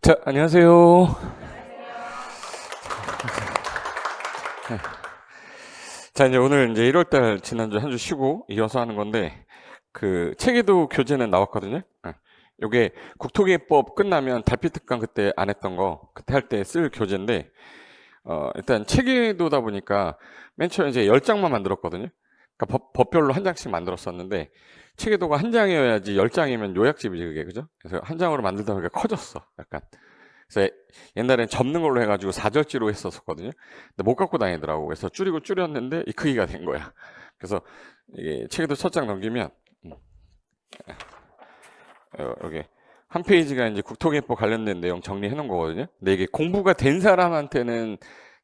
자, 안녕하세요. 네. 자, 이제 오늘 이제 1월달 지난주 한 주 쉬고 이어서 하는 건데, 그 체계도 교재는 나왔거든요. 네. 요게 국토기획법 끝나면 달빛특강 그때 안 했던 거, 그때 할 때 쓸 교재인데, 일단 체계도다 보니까 맨 처음에 이제 10장만 만들었거든요. 그러니까 법별로 한 장씩 만들었었는데, 체계도가 한 장이어야지 10장이면 요약집이지, 그게, 그죠? 그래서 한 장으로 만들다 보니까 커졌어, 약간. 그래서 옛날엔 접는 걸로 해가지고 4절지로 했었거든요. 근데 못 갖고 다니더라고. 그래서 줄이고 줄였는데 이 크기가 된 거야. 그래서 이게 책에도 첫 장 넘기면 여기 한 페이지가 이제 국토기획법 관련된 내용 정리해 놓은 거거든요. 근데 이게 공부가 된 사람한테는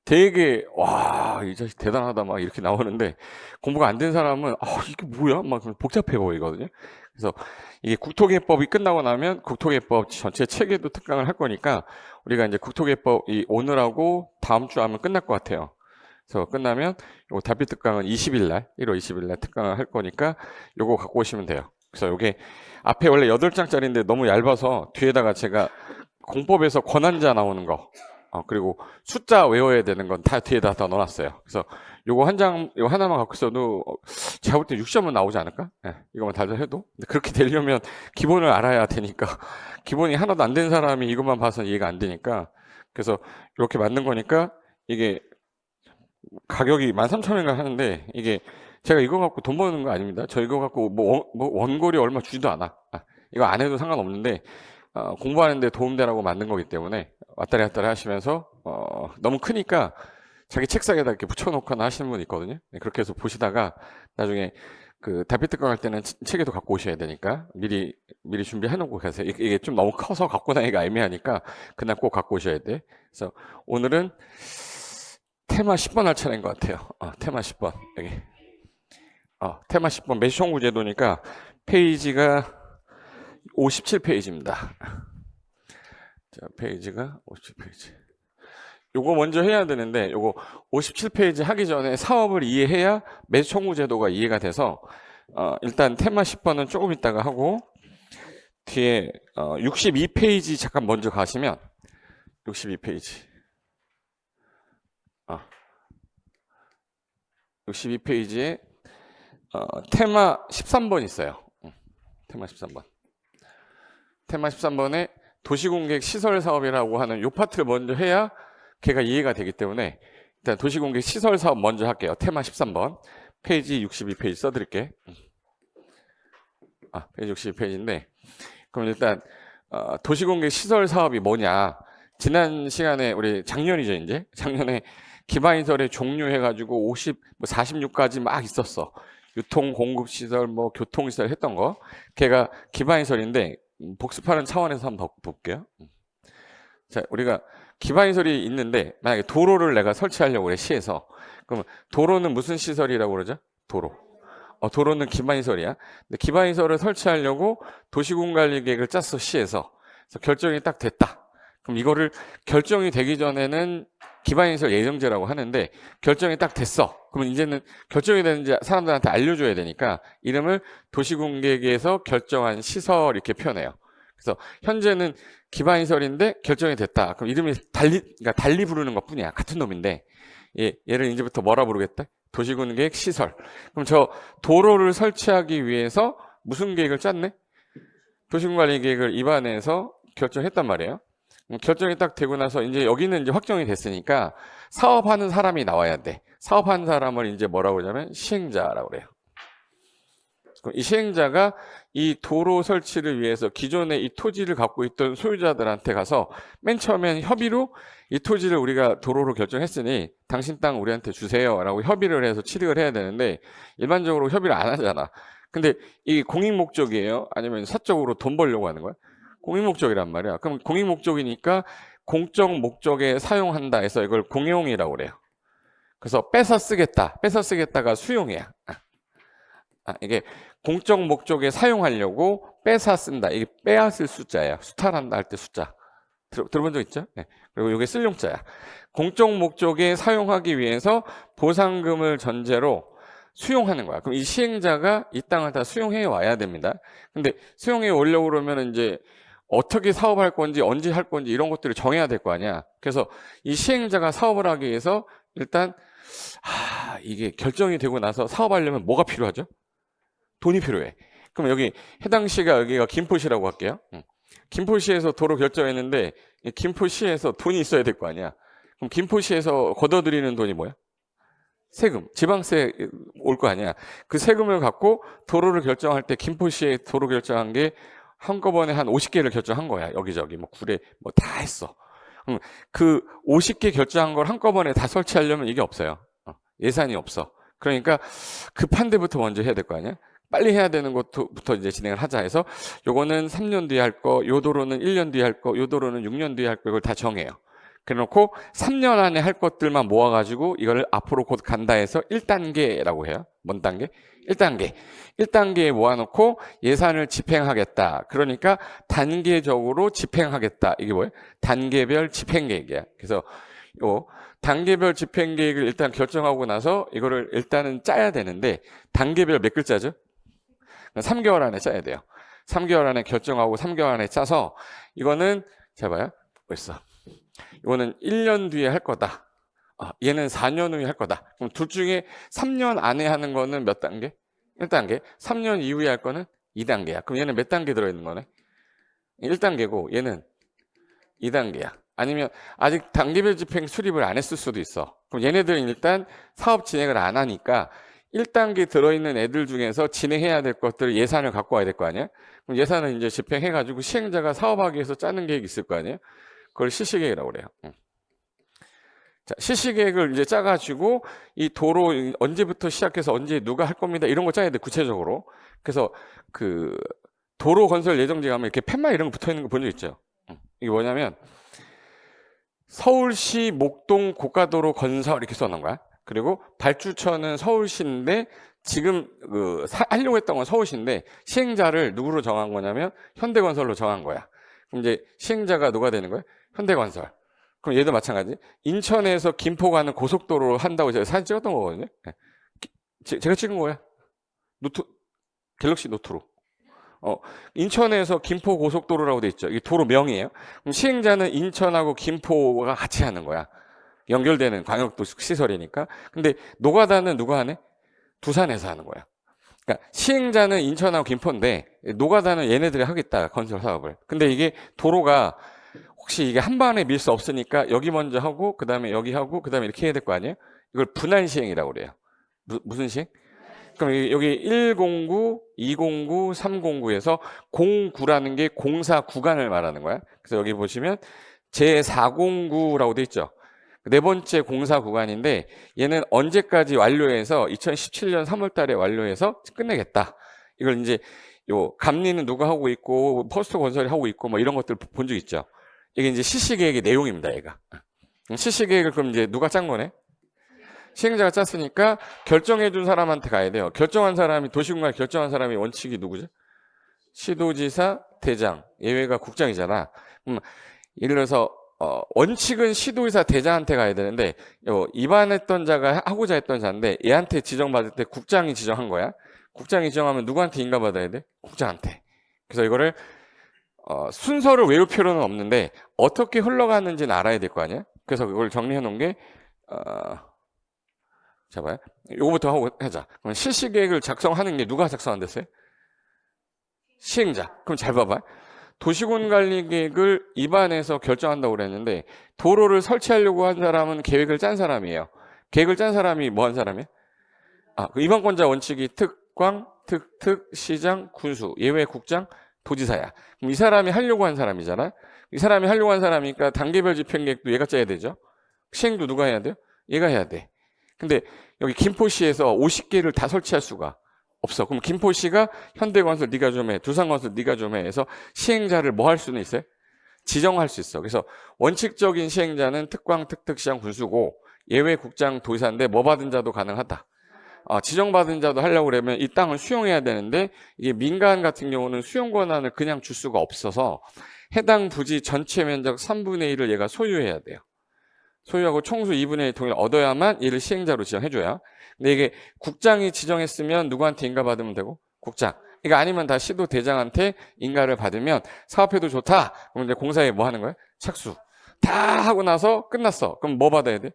되게 와, 이 자식 대단하다 막 이렇게 나오는데, 공부가 안 된 사람은 이게 뭐야? 막 복잡해 보이거든요. 그래서 이게 국토기획법이 끝나고 나면 국토기획법 전체 체계도 특강을 할 거니까, 우리가 이제 국토기획법이 오늘하고 다음 주 하면 끝날 것 같아요. 그래서 끝나면 요 달빛 특강은 20일 날, 1월 20일 날 특강을 할 거니까 요거 갖고 오시면 돼요. 그래서 요게 앞에 원래 8장짜리인데 너무 얇아서 뒤에다가 제가 공법에서 권한자 나오는 거, 그리고 숫자 외워야 되는 건 다 뒤에다 다 넣어놨어요. 그래서 요거 한 장, 요거 하나만 갖고 있어도 제가 볼 때 6점은 나오지 않을까? 네, 이거만 달달해도. 근데 그렇게 되려면 기본을 알아야 되니까, 기본이 하나도 안 된 사람이 이것만 봐서 이해가 안 되니까, 그래서 이렇게 만든 거니까, 이게 가격이 13,000원인가 하는데, 이게 제가 이거 갖고 돈 버는 거 아닙니다. 저 이거 갖고 뭐 원고리 얼마 주지도 않아. 이거 안 해도 상관없는데, 공부하는데 도움되라고 만든 거기 때문에 왔다리 갔다리 하시면서 너무 크니까 자기 책상에다 이렇게 붙여놓거나 하시는 분 있거든요. 네, 그렇게 해서 보시다가 나중에 그 달빛특강 할 때는 책에도 갖고 오셔야 되니까 미리 준비해놓고 가세요. 이게 좀 너무 커서 갖고 다니기가 애매하니까 그날 꼭 갖고 오셔야 돼. 그래서 오늘은 테마 10번 할 차례인 것 같아요. 테마 10번 여기. 테마 10번 매시청구 제도니까 페이지가 57페이지입니다. 자, 페이지가 57페이지. 요거 먼저 해야 되는데, 요거 57페이지 하기 전에 사업을 이해해야 매수청구 제도가 이해가 돼서, 일단 테마 10번은 조금 있다가 하고, 뒤에 62페이지 잠깐 먼저 가시면, 62페이지. 62페이지에 테마 13번 있어요. 테마 13번. 테마 13번에 도시공객 시설 사업이라고 하는 요 파트를 먼저 해야 걔가 이해가 되기 때문에, 일단 도시공객 시설 사업 먼저 할게요. 테마 13번. 페이지 62페이지 써드릴게. 페이지 62페이지인데, 그럼 일단 도시공객 시설 사업이 뭐냐. 지난 시간에 우리 작년이죠, 이제. 작년에 기반시설의 종류 해가지고 46까지 막 있었어. 유통, 공급시설, 뭐 교통시설 했던 거. 걔가 기반시설인데, 복습하는 차원에서 한번 볼게요. 자, 우리가 기반시설이 있는데, 만약에 도로를 내가 설치하려고 그래, 시에서. 그럼 도로는 무슨 시설이라고 그러죠? 도로. 도로는 기반시설이야. 근데 기반시설을 설치하려고 도시군관리계획을 짰어, 시에서. 그래서 결정이 딱 됐다. 그럼 이거를 결정이 되기 전에는 기반시설 예정제라고 하는데, 결정이 딱 됐어. 그러면 이제는 결정이 되는지 사람들한테 알려줘야 되니까 이름을 도시공계획에서 결정한 시설 이렇게 표현해요. 그래서 현재는 기반시설인데 결정이 됐다. 그럼 이름이 그러니까 달리 부르는 것 뿐이야. 같은 놈인데, 얘를 이제부터 뭐라 부르겠다? 도시공계획 시설. 그럼 저 도로를 설치하기 위해서 무슨 계획을 짰네? 도시군관리계획을 입안해서 결정했단 말이에요. 결정이 딱 되고 나서 이제 여기는 이제 확정이 됐으니까 사업하는 사람이 나와야 돼. 사업하는 사람을 이제 뭐라고 그러냐면 시행자라고 그래요. 이 시행자가 이 도로 설치를 위해서 기존에 이 토지를 갖고 있던 소유자들한테 가서 맨 처음엔 협의로 이 토지를 우리가 도로로 결정했으니 당신 땅 우리한테 주세요 라고 협의를 해서 취득을 해야 되는데, 일반적으로 협의를 안 하잖아. 근데 이 공익 목적이에요? 아니면 사적으로 돈 벌려고 하는 거야? 공익 목적이란 말이야. 그럼 공익 목적이니까 공적 목적에 사용한다 해서 이걸 공용이라고 그래요. 그래서 뺏어 쓰겠다가 수용이야. 이게 공적 목적에 사용하려고 뺏어 쓴다. 이게 빼앗을 숫자예요. 수탈한다 할 때 숫자. 들어본 적 있죠? 네. 그리고 이게 쓸 용자야. 공적 목적에 사용하기 위해서 보상금을 전제로 수용하는 거야. 그럼 이 시행자가 이 땅을 다 수용해 와야 됩니다. 근데 수용해 오려고 그러면 이제 어떻게 사업할 건지 언제 할 건지 이런 것들을 정해야 될 거 아니야. 그래서 이 시행자가 사업을 하기 위해서 일단 이게 결정이 되고 나서 사업하려면 뭐가 필요하죠? 돈이 필요해. 그럼 여기 해당 시가 여기가 김포시라고 할게요. 김포시에서 도로 결정했는데 이 김포시에서 돈이 있어야 될 거 아니야. 그럼 김포시에서 걷어들이는 돈이 뭐야? 세금, 지방세 올 거 아니야. 그 세금을 갖고 도로를 결정할 때 김포시에 도로 결정한 게 한꺼번에 한 50개를 결정한 거야. 여기저기 뭐 구례 뭐 다 했어. 그 50개 결정한 걸 한꺼번에 다 설치하려면 이게 없어요. 예산이 없어. 그러니까 급한 데부터 먼저 해야 될 거 아니야. 빨리 해야 되는 것부터 이제 진행을 하자 해서 요거는 3년 뒤에 할 거, 요 도로는 1년 뒤에 할 거, 요 도로는 6년 뒤에 할 거, 이걸 다 정해요. 그래놓고 3년 안에 할 것들만 모아가지고 이거를 앞으로 곧 간다 해서 1단계라고 해요. 뭔 단계? 1단계. 1단계에 모아놓고 예산을 집행하겠다. 그러니까 단계적으로 집행하겠다. 이게 뭐예요? 단계별 집행계획이야. 그래서 요 단계별 집행계획을 일단 결정하고 나서 이거를 일단은 짜야 되는데 단계별 몇 글자죠? 3개월 안에 짜야 돼요. 3개월 안에 결정하고 3개월 안에 짜서 이거는 잘 봐요. 벌써 이거는 1년 뒤에 할 거다. 얘는 4년 후에 할 거다. 그럼 둘 중에 3년 안에 하는 거는 몇 단계? 1단계. 3년 이후에 할 거는 2단계야. 그럼 얘는 몇 단계 들어있는 거네? 1단계고 얘는 2단계야. 아니면 아직 단계별 집행 수립을 안 했을 수도 있어. 그럼 얘네들은 일단 사업 진행을 안 하니까 1단계 들어있는 애들 중에서 진행해야 될 것들 예산을 갖고 와야 될 거 아니야? 그럼 예산을 이제 집행해가지고 시행자가 사업하기 위해서 짜는 계획이 있을 거 아니에요? 그걸 실시계획이라고 그래요. 자, 실시계획을 이제 짜가지고 이 도로 언제부터 시작해서 언제 누가 할 겁니다. 이런 거 짜야 돼, 구체적으로. 그래서 그 도로 건설 예정지 가면 이렇게 팻말 이런 거 붙어 있는 거 본 적 있죠? 이게 뭐냐면 서울시 목동 고가도로 건설 이렇게 써놓은 거야. 그리고 발주처는 서울시인데 지금 하려고 했던 건 서울시인데 시행자를 누구로 정한 거냐면 현대건설로 정한 거야. 그럼 이제 시행자가 누가 되는 거야? 현대건설. 그럼 얘도 마찬가지. 인천에서 김포 가는 고속도로 한다고 제가 사진 찍었던 거거든요. 제가 찍은 거야. 갤럭시 노트로. 인천에서 김포 고속도로라고 돼 있죠. 이게 도로명이에요. 그럼 시행자는 인천하고 김포가 같이 하는 거야. 연결되는 광역도시 시설이니까. 근데 노가다는 누가 하네? 두산에서 하는 거야. 그러니까 시행자는 인천하고 김포인데 노가다는 얘네들이 하겠다, 건설 사업을. 근데 이게 도로가 혹시 이게 한 번에 밀 수 없으니까 여기 먼저 하고 그 다음에 여기 하고 그 다음에 이렇게 해야 될 거 아니에요? 이걸 분할 시행이라고 그래요. 무슨 시행? 그럼 여기 109, 209, 309에서 09라는 게 공사 구간을 말하는 거야. 그래서 여기 보시면 제409라고 돼 있죠. 네 번째 공사 구간인데 얘는 언제까지 완료해서 2017년 3월 달에 완료해서 끝내겠다. 이걸 이제 요 감리는 누가 하고 있고 포스트 건설이 하고 있고 뭐 이런 것들 본 적 있죠. 이게 이제 실시계획의 내용입니다. 얘가 실시계획을 그럼 이제 누가 짠 거네? 시행자가 짰으니까 결정해 준 사람한테 가야 돼요. 결정한 사람이 도시공간 결정한 사람이 원칙이 누구죠? 시도지사, 대장, 예외가 국장이잖아. 예를 들어서 원칙은 시도지사 대장한테 가야 되는데 입안했던 자가 하고자 했던 자인데 얘한테 지정받을 때 국장이 지정한 거야. 국장이 지정하면 누구한테 인가받아야 돼? 국장한테. 그래서 이거를 순서를 외울 필요는 없는데 어떻게 흘러가는지는 알아야 될 거 아니야. 그래서 그걸 정리해 놓은 게 자 봐요. 요거부터 하고 하자. 그럼 실시계획을 작성하는 게 누가 작성한댔어요? 시행자. 그럼 잘 봐봐. 도시군관리계획을 입안해서 결정한다고 그랬는데 도로를 설치하려고 한 사람은 계획을 짠 사람이에요. 계획을 짠 사람이 뭐 한 사람이야? 그 입안권자 원칙이 특광, 특특, 시장, 군수, 예외 국장, 도지사야. 그럼 이 사람이 하려고 한 사람이잖아. 이 사람이 하려고 한 사람이니까 단계별 집행계획도 얘가 짜야 되죠. 시행도 누가 해야 돼요? 얘가 해야 돼. 근데 여기 김포시에서 50개를 다 설치할 수가 없어. 그럼 김포시가 현대건설 네가 좀 해, 두산건설 네가 좀 해 해서 시행자를 뭐 할 수는 있어요? 지정할 수 있어. 그래서 원칙적인 시행자는 특광, 특특, 시장, 군수고 예외 국장, 도지사인데 뭐 받은 자도 가능하다. 지정받은 자도 하려고 그러면 이 땅을 수용해야 되는데 이게 민간 같은 경우는 수용 권한을 그냥 줄 수가 없어서 해당 부지 전체 면적 3분의 1을 얘가 소유해야 돼요. 소유하고 총수 2분의 1 동의를 얻어야만 얘를 시행자로 지정해줘야. 근데 이게 국장이 지정했으면 누구한테 인가받으면 되고? 국장. 이거 아니면 다 시도 대장한테 인가를 받으면 사업해도 좋다. 그럼 이제 공사에 뭐 하는 거야? 착수. 다 하고 나서 끝났어. 그럼 뭐 받아야 돼?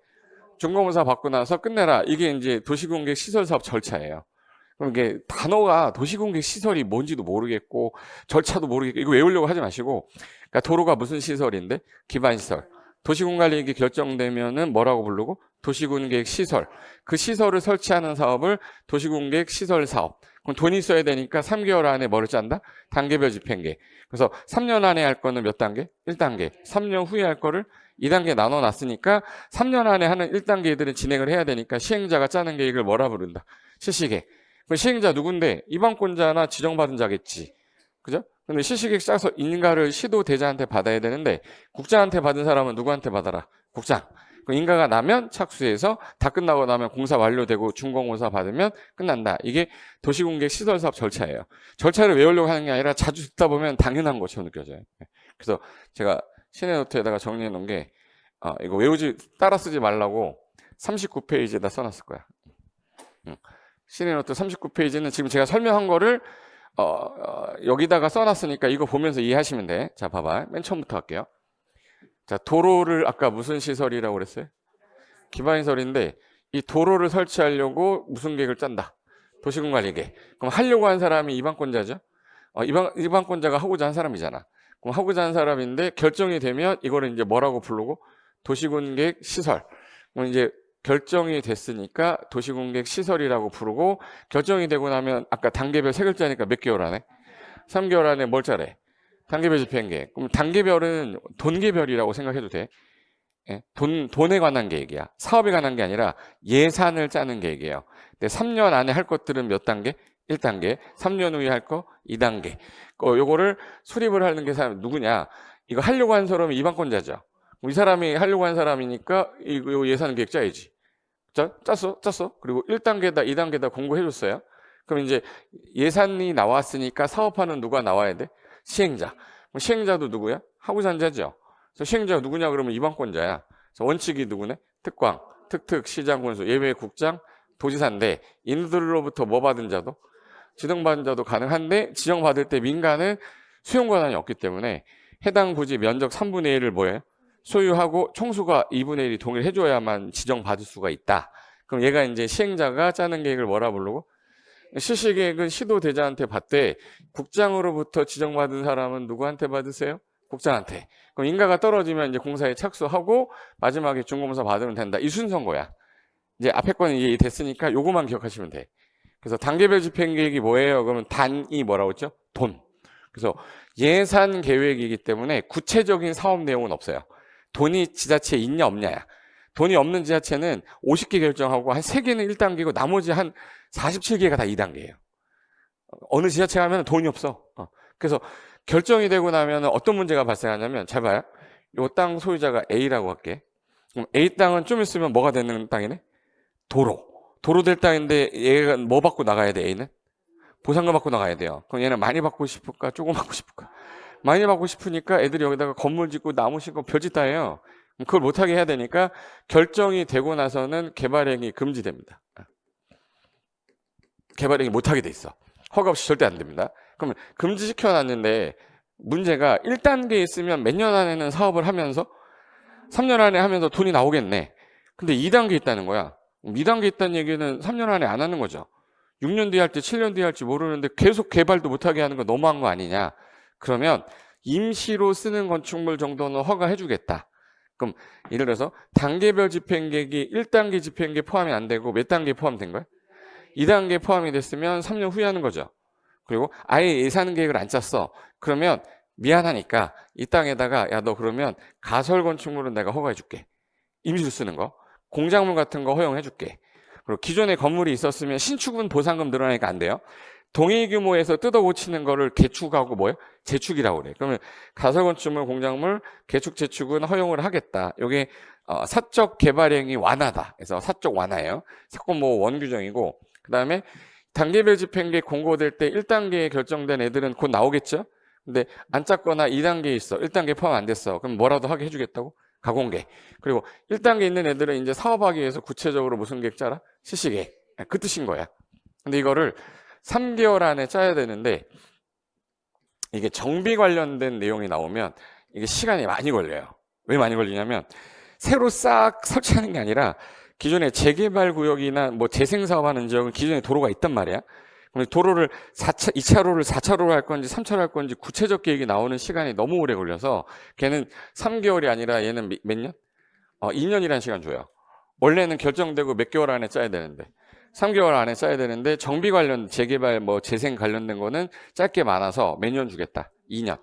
준공사 받고 나서 끝내라. 이게 이제 도시공개 시설사업 절차예요. 그럼 이게 단어가 도시공개 시설이 뭔지도 모르겠고 절차도 모르겠고 이거 외우려고 하지 마시고, 그러니까 도로가 무슨 시설인데 기반시설. 도시공관리획이 결정되면은 뭐라고 부르고? 도시공개획 시설. 그 시설을 설치하는 사업을 도시공개획 시설 사업. 그럼 돈이 있어야 되니까 3개월 안에 뭐를 짠다? 단계별 집행계. 그래서 3년 안에 할 거는 몇 단계? 1단계. 3년 후에 할 거를 2단계 나눠 놨으니까 3년 안에 하는 1단계들은 진행을 해야 되니까 시행자가 짜는 계획을 뭐라 부른다? 실시계획. 그 시행자 누군데? 이방권자나 지정받은 자겠지. 그죠? 근데 실시계획 짜서 인가를 시도 대자한테 받아야 되는데 국장한테 받은 사람은 누구한테 받아라? 국장. 그 인가가 나면 착수해서 다 끝나고 나면 공사 완료되고 준공공사 받으면 끝난다. 이게 도시공개 시설사업 절차예요. 절차를 외우려고 하는 게 아니라 자주 듣다 보면 당연한 것처럼 느껴져요. 그래서 제가 신의 노트에다가 정리해 놓은 게 이거 외우지 따라 쓰지 말라고 39페이지에다 써놨을 거야. 신의 노트 39페이지는 지금 제가 설명한 거를 여기다가 써놨으니까 이거 보면서 이해하시면 돼. 자, 봐봐. 맨 처음부터 할게요. 자, 도로를 아까 무슨 시설이라고 그랬어요? 기반시설인데 이 도로를 설치하려고 무슨 계획을 짠다? 도시공관리계획. 그럼 하려고 한 사람이 이방권자죠? 이방권자가 하고자 한 사람이잖아. 그럼 하고자 한 사람인데 결정이 되면 이거를 이제 뭐라고 부르고? 도시공개획 시설. 그럼 이제 결정이 됐으니까 도시공개획 시설이라고 부르고, 결정이 되고 나면 아까 단계별 3글자니까 몇 개월 안에? 3개월 안에 뭘 짜래? 단계별 집행계획. 그럼 단계별은 돈계별이라고 생각해도 돼. 예? 돈에 관한 계획이야. 사업에 관한 게 아니라 예산을 짜는 계획이에요. 근데 3년 안에 할 것들은 몇 단계? 1단계. 3년 후에 할 거 2단계. 요거를 수립을 하는 게 사람 누구냐? 이거 하려고 한 사람이 이방권자죠. 이 사람이 하려고 한 사람이니까 이거 예산 계획 짜야지. 짰어. 그리고 1단계다 2단계다 공고해줬어요. 그럼 이제 예산이 나왔으니까 사업하는 누가 나와야 돼? 시행자. 그럼 시행자도 누구야? 하고자 한 자죠. 그래서 시행자가 누구냐 그러면 이방권자야. 그래서 원칙이 누구네? 특광, 특특, 시장, 군수, 예외 국장, 도지사인데 이들로부터 뭐 받은 자도? 지정받은 자도 가능한데 지정받을 때 민간은 수용 권한이 없기 때문에 해당 부지 면적 3분의 1을 뭐예요? 소유하고 총수가 2분의 1이 동일해줘야만 지정받을 수가 있다. 그럼 얘가 이제 시행자가 짜는 계획을 뭐라 부르고? 실시계획은 시도대자한테 받되 국장으로부터 지정받은 사람은 누구한테 받으세요? 국장한테. 그럼 인가가 떨어지면 이제 공사에 착수하고 마지막에 준공사 받으면 된다. 이 순서인 거야. 이제 앞에 거는 이해 됐으니까 요거만 기억하시면 돼. 그래서 단계별 집행계획이 뭐예요? 그러면 단이 뭐라고 했죠? 돈. 그래서 예산 계획이기 때문에 구체적인 사업 내용은 없어요. 돈이 지자체에 있냐 없냐야. 돈이 없는 지자체는 50개 결정하고 한 3개는 1단계고 나머지 한 47개가 다 2단계예요. 어느 지자체 가면 돈이 없어. 그래서 결정이 되고 나면 어떤 문제가 발생하냐면, 잘 봐요. 이 땅 소유자가 A라고 할게. 그럼 A 땅은 좀 있으면 뭐가 되는 땅이네? 도로 될 땅인데 얘가 뭐 받고 나가야 돼? A는? 보상금 받고 나가야 돼요. 그럼 얘는 많이 받고 싶을까? 조금 받고 싶을까? 많이 받고 싶으니까 애들이 여기다가 건물 짓고 나무 심고 별짓 다 해요. 그걸 못하게 해야 되니까 결정이 되고 나서는 개발행위 금지됩니다. 개발행위 못하게 돼 있어. 허가 없이 절대 안 됩니다. 그러면 금지시켜놨는데 문제가 1단계에 있으면 몇 년 안에는 사업을 하면서 3년 안에 하면서 돈이 나오겠네. 근데 2단계에 있다는 거야. 2단계에 있다는 얘기는 3년 안에 안 하는 거죠. 6년 뒤에 할지 7년 뒤에 할지 모르는데 계속 개발도 못하게 하는 거 너무한 거 아니냐. 그러면 임시로 쓰는 건축물 정도는 허가해 주겠다. 그럼 예를 들어서 단계별 집행계획이 1단계 집행계획 포함이 안 되고 몇 단계에 포함된 거야? 2단계 포함이 됐으면 3년 후에 하는 거죠. 그리고 아예 예산 계획을 안 짰어. 그러면 미안하니까 이 땅에다가 야 너 그러면 가설 건축물은 내가 허가해 줄게. 임시로 쓰는 거. 공작물 같은 거 허용해 줄게. 그리고 기존에 건물이 있었으면 신축은 보상금 늘어나니까 안 돼요. 동일 규모에서 뜯어 고치는 거를 개축하고 뭐예요? 재축이라고 그래. 그러면 가설 건축물, 공작물, 개축, 재축은 허용을 하겠다. 이게 사적 개발행위 완화다. 그래서 사적 완화예요. 사건 뭐 원규정이고, 그 다음에 단계별 집행계획 공고될 때 1단계에 결정된 애들은 곧 나오겠죠? 근데 안 짰거나 2단계에 있어. 1단계 포함 안 됐어. 그럼 뭐라도 하게 해주겠다고? 가공계. 그리고 1단계 있는 애들은 이제 사업하기 위해서 구체적으로 무슨 계획 짜라? 실시계획. 그 뜻인 거야. 근데 이거를 3개월 안에 짜야 되는데 이게 정비 관련된 내용이 나오면 이게 시간이 많이 걸려요. 왜 많이 걸리냐면 새로 싹 설치하는 게 아니라 기존에 재개발 구역이나 뭐 재생사업하는 지역은 기존에 도로가 있단 말이야. 그럼 도로를 2차로를 4차로로 할 건지 3차로 할 건지 구체적 계획이 나오는 시간이 너무 오래 걸려서 걔는 3개월이 아니라 얘는 몇 년? 2년이라는 시간 줘요. 원래는 결정되고 몇 개월 안에 짜야 되는데 3개월 안에 짜야 되는데 정비 관련 재개발 뭐 재생 관련된 거는 짧게 많아서 몇 년 주겠다. 2년.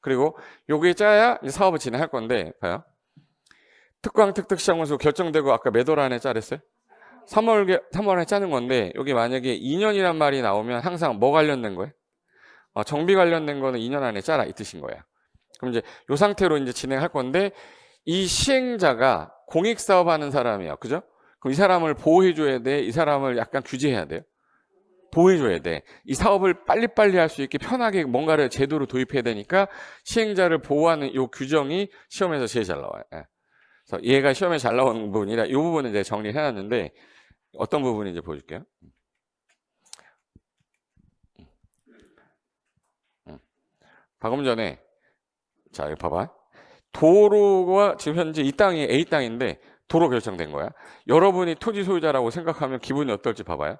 그리고 요게 짜야 이제 사업을 진행할 건데 봐요. 특광 특특시장원수 결정되고 아까 몇 월 안에 짜랬어요? 3월에 짜는 건데 여기 만약에 2년이란 말이 나오면 항상 뭐 관련된 거예요? 정비 관련된 거는 2년 안에 짜라 이 뜻인 거예요. 그럼 이제 요 상태로 이제 진행할 건데 이 시행자가 공익사업 하는 사람이에요. 그죠? 그럼 이 사람을 보호해줘야 돼. 이 사람을 약간 규제해야 돼요. 보호해줘야 돼. 이 사업을 빨리빨리 할 수 있게 편하게 뭔가를 제도로 도입해야 되니까 시행자를 보호하는 이 규정이 시험에서 제일 잘 나와요. 예. 그래서 얘가 시험에 잘 나오는 부분이라 이 부분은 이제 정리해놨는데 어떤 부분인지 보여줄게요. 방금 전에 자 여기 봐봐. 도로가 지금 현재 이 땅이 A 땅인데 도로 결정된 거야. 여러분이 토지 소유자라고 생각하면 기분이 어떨지 봐봐요.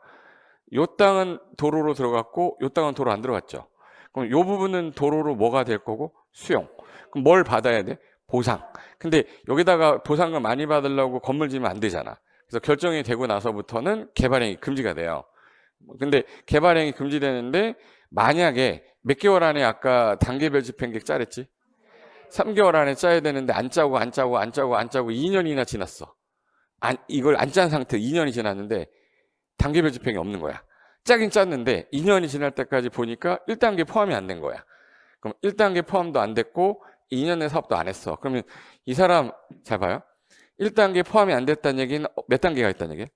요 땅은 도로로 들어갔고 요 땅은 도로 안 들어갔죠. 그럼 요 부분은 도로로 뭐가 될 거고? 수용. 그럼 뭘 받아야 돼? 보상. 근데 여기다가 보상을 많이 받으려고 건물 지으면 안 되잖아. 그래서 결정이 되고 나서부터는 개발행위 금지가 돼요. 근데 개발행위 금지되는데 만약에 몇 개월 안에 아까 단계별 집행계획 짜랬지? 3개월 안에 짜야 되는데 안 짜고 2년이나 지났어. 이걸 안 짠 상태 2년이 지났는데 단계별 집행이 없는 거야. 짜긴 짰는데 2년이 지날 때까지 보니까 1단계 포함이 안 된 거야. 그럼 1단계 포함도 안 됐고 2년 내 사업도 안 했어. 그러면 이 사람 잘 봐요. 1단계 포함이 안 됐다는 얘기는 몇 단계가 있다는 얘기야?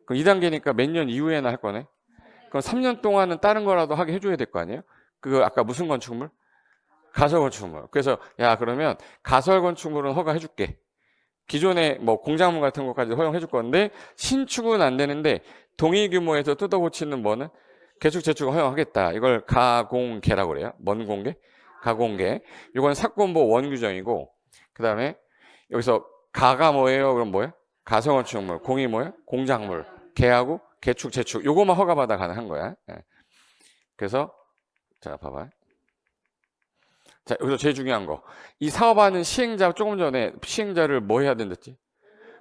그럼 2단계니까 몇 년 이후에나 할 거네. 그럼 3년 동안은 다른 거라도 하게 해줘야 될 거 아니에요? 그거 아까 무슨 건축물? 가설건축물. 그래서 야 그러면 가설건축물은 허가해줄게. 기존에 뭐 공작물 같은 것까지 허용해줄 건데 신축은 안 되는데 동일 규모에서 뜯어고치는 뭐는 개축 재축 허용하겠다. 이걸 가공개라고 그래요. 뭔 공개? 가공개. 이건 사건보 원규정이고 그 다음에 여기서 가가 뭐예요? 그럼 뭐예요? 가설건축물. 공이 뭐예요? 공작물. 개하고 개축 재축. 요거만 허가받아 가능한 거야. 그래서 자 봐봐. 자, 여기서 제일 중요한 거. 이 사업하는 시행자, 조금 전에 시행자를 뭐 해야 된댔지?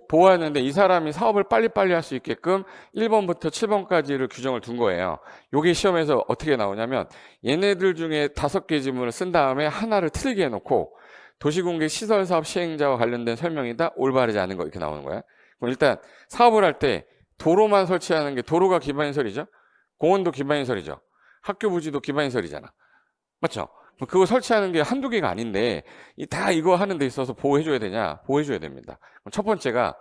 보호하는데 이 사람이 사업을 빨리빨리 할 수 있게끔 1번부터 7번까지를 규정을 둔 거예요. 요게 시험에서 어떻게 나오냐면 얘네들 중에 5개 지문을 쓴 다음에 하나를 틀리게 해놓고 도시공개 시설사업 시행자와 관련된 설명이다. 올바르지 않은 거 이렇게 나오는 거야. 그럼 일단 사업을 할 때 도로만 설치하는 게 도로가 기반시설이죠? 공원도 기반시설이죠? 학교 부지도 기반시설이잖아. 맞죠? 그거 설치하는 게 한두 개가 아닌데 다 이거 하는 데 있어서 보호해줘야 되냐? 보호해줘야 됩니다. 첫 번째가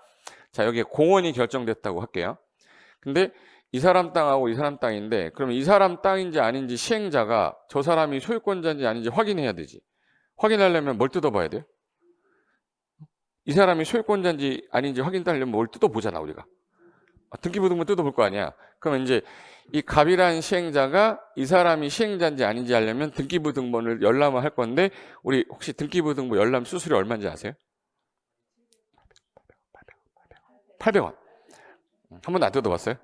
자 여기에 공원이 결정됐다고 할게요. 근데 이 사람 땅하고 이 사람 땅인데 그러면 이 사람 땅인지 아닌지 시행자가 저 사람이 소유권자인지 아닌지 확인해야 되지. 확인하려면 뭘 뜯어봐야 돼요? 이 사람이 소유권자인지 아닌지 확인하려면 뭘 뜯어보잖아 우리가. 등기부등본 뜯어볼 거 아니야. 그러면 이제 이 갑이라는 시행자가 이 사람이 시행자인지 아닌지 알려면 등기부등본을 열람을 할 건데 우리 혹시 등기부등본 열람 수수료 얼마인지 아세요? 800원. 한 번도 안 뜯어봤어요?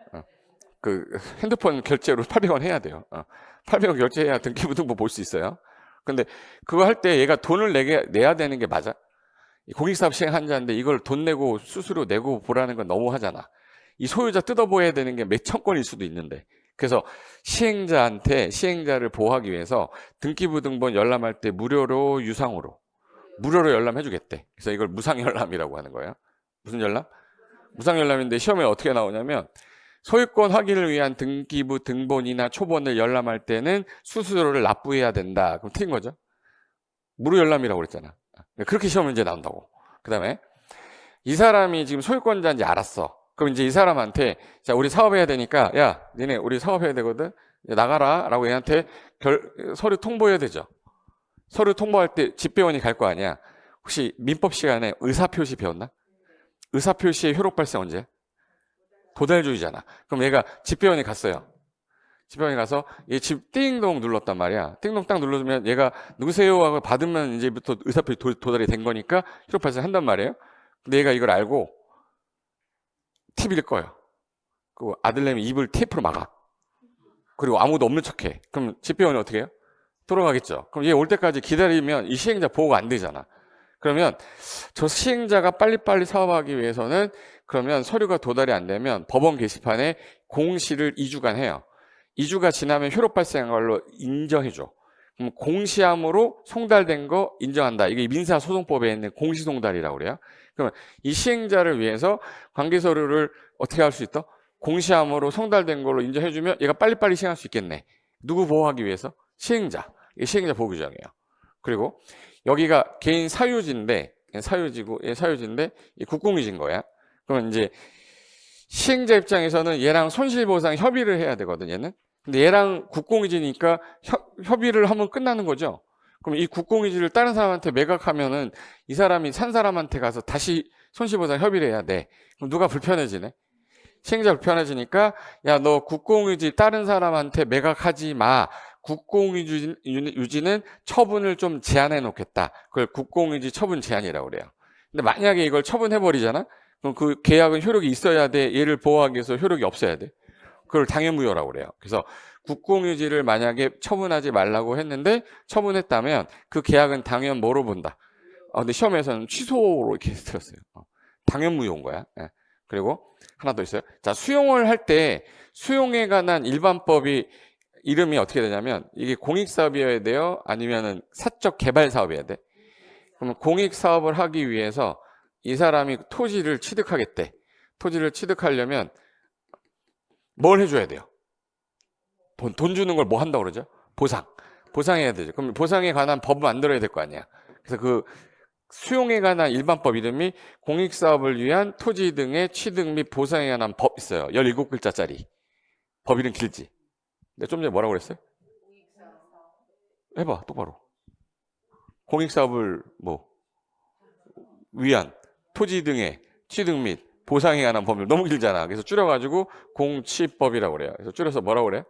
그 핸드폰 결제로 800원 해야 돼요. 800원 결제해야 등기부등본 볼 수 있어요. 근데 그거 할 때 얘가 돈을 내야 되는 게 맞아? 공익사업 시행한 자인데 이걸 돈 내고 수수료 내고 보라는 건 너무 하잖아. 이 소유자 뜯어보아야 되는 게 몇천 건일 수도 있는데 그래서 시행자를 보호하기 위해서 등기부등본 열람할 때 무료로 유상으로 열람해 주겠대. 그래서 이걸 무상열람이라고 하는 거예요. 무슨 열람? 무상열람인데 시험에 어떻게 나오냐면 소유권 확인을 위한 등기부등본이나 초본을 열람할 때는 수수료를 납부해야 된다. 그럼 틀린 거죠? 무료 열람이라고 그랬잖아. 그렇게 시험 문제 나온다고. 그 다음에 이 사람이 지금 소유권자인지 알았어. 그럼 이제 이 사람한테 자 우리 사업해야 되니까 야 니네 우리 사업해야 되거든 나가라 라고 얘한테 서류 통보해야 되죠. 서류 통보할 때 집배원이 갈 거 아니야. 혹시 민법 시간에 의사표시 배웠나? 의사표시의 효력 발생 언제? 도달주의잖아. 그럼 얘가 집배원이 갔어요. 지병원에 가서 얘 집 띵동 눌렀단 말이야. 띵동 딱 눌러주면 얘가 누구세요 하고 받으면 이제부터 의사표시 도달이 된 거니까 휴록 발생 한단 말이에요. 근데 얘가 이걸 알고 TV를 꺼요. 그 아들내미 입을 테이프로 막아. 그리고 아무도 없는 척해. 그럼 집병원이 어떻게 해요? 돌아가겠죠. 그럼 얘 올 때까지 기다리면 이 시행자 보호가 안 되잖아. 그러면 저 시행자가 빨리빨리 사업하기 위해서는 그러면 서류가 도달이 안 되면 법원 게시판에 공시를 2주간 해요. 2주가 지나면 효력 발생한 걸로 인정해줘. 그럼 공시함으로 송달된 거 인정한다. 이게 민사소송법에 있는 공시송달이라고 그래요. 그러면 이 시행자를 위해서 관계서류를 어떻게 할 수 있다? 공시함으로 송달된 걸로 인정해주면 얘가 빨리빨리 시행할 수 있겠네. 누구 보호하기 위해서? 시행자. 이게 시행자 보호 규정이에요. 그리고 여기가 개인 사유지인데, 사유지인데 이 국공유지인 거야. 그러면 이제 시행자 입장에서는 얘랑 손실보상 협의를 해야 되거든, 얘는. 근데 얘랑 국공유지니까 협의를 하면 끝나는 거죠. 그럼 이 국공유지를 다른 사람한테 매각하면은 이 사람이 산 사람한테 가서 다시 손실보상 협의를 해야 돼. 그럼 누가 불편해지네? 시행자 불편해지니까 야, 너 국공유지 다른 사람한테 매각하지 마. 국공유지는 처분을 좀 제한해 놓겠다. 그걸 국공유지 처분 제한이라고 그래요. 근데 만약에 이걸 처분해버리잖아? 그럼 그 계약은 효력이 있어야 돼. 얘를 보호하기 위해서 효력이 없어야 돼. 그걸 당연무효라고 그래요. 그래서 국공유지를 만약에 처분하지 말라고 했는데 처분했다면 그 계약은 당연 뭐로 본다? 근데 시험에서는 취소로 이렇게 들었어요. 당연무효인 거야. 예. 그리고 하나 더 있어요. 자, 수용을 할 때 수용에 관한 일반법이 이름이 어떻게 되냐면 이게 공익사업이어야 돼요? 아니면은 사적 개발 사업이어야 돼? 그러면 공익사업을 하기 위해서 이 사람이 토지를 취득하겠대. 토지를 취득하려면 뭘 해줘야 돼요? 돈 주는 걸 뭐 한다고 그러죠? 보상해야 되죠. 그럼 보상에 관한 법을 만들어야 될 거 아니야. 그래서 그 수용에 관한 일반법 이름이 공익사업을 위한 토지 등의 취득 및 보상에 관한 법 있어요. 17글자짜리. 법 이름 길지? 내가 좀 전에 뭐라고 그랬어요? 해봐, 똑바로. 공익사업을 위한 토지 등의 취득 및 보상에 관한 법률. 너무 길잖아. 그래서 줄여가지고 공취법이라고 그래요. 그래서 줄여서 뭐라고 그래요?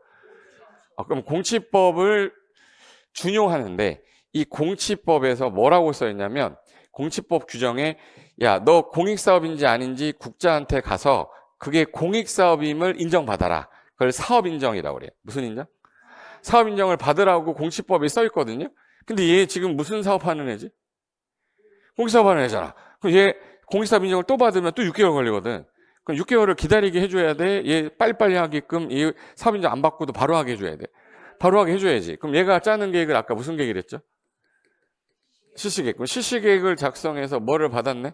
그럼 공취법을 준용하는데 이 공취법에서 뭐라고 써있냐면 공취법 규정에 야, 너 공익사업인지 아닌지 국자한테 가서 그게 공익사업임을 인정받아라. 그걸 사업인정이라고 그래요. 무슨 인정? 사업인정을 받으라고 공취법에 써있거든요. 근데 얘 지금 무슨 사업하는 애지? 공익사업하는 애잖아. 그럼 얘 공익사업 인정을 또 받으면 또 6개월 걸리거든. 그럼 6개월을 기다리게 해줘야 돼. 얘 빨리빨리 하게끔 이 사업인정 안 받고도 바로 하게 해줘야 돼. 바로 하게 해줘야지. 그럼 얘가 짜는 계획을 아까 무슨 계획을 했죠? 실시계획. 그럼 실시계획을 작성해서 뭐를 받았네?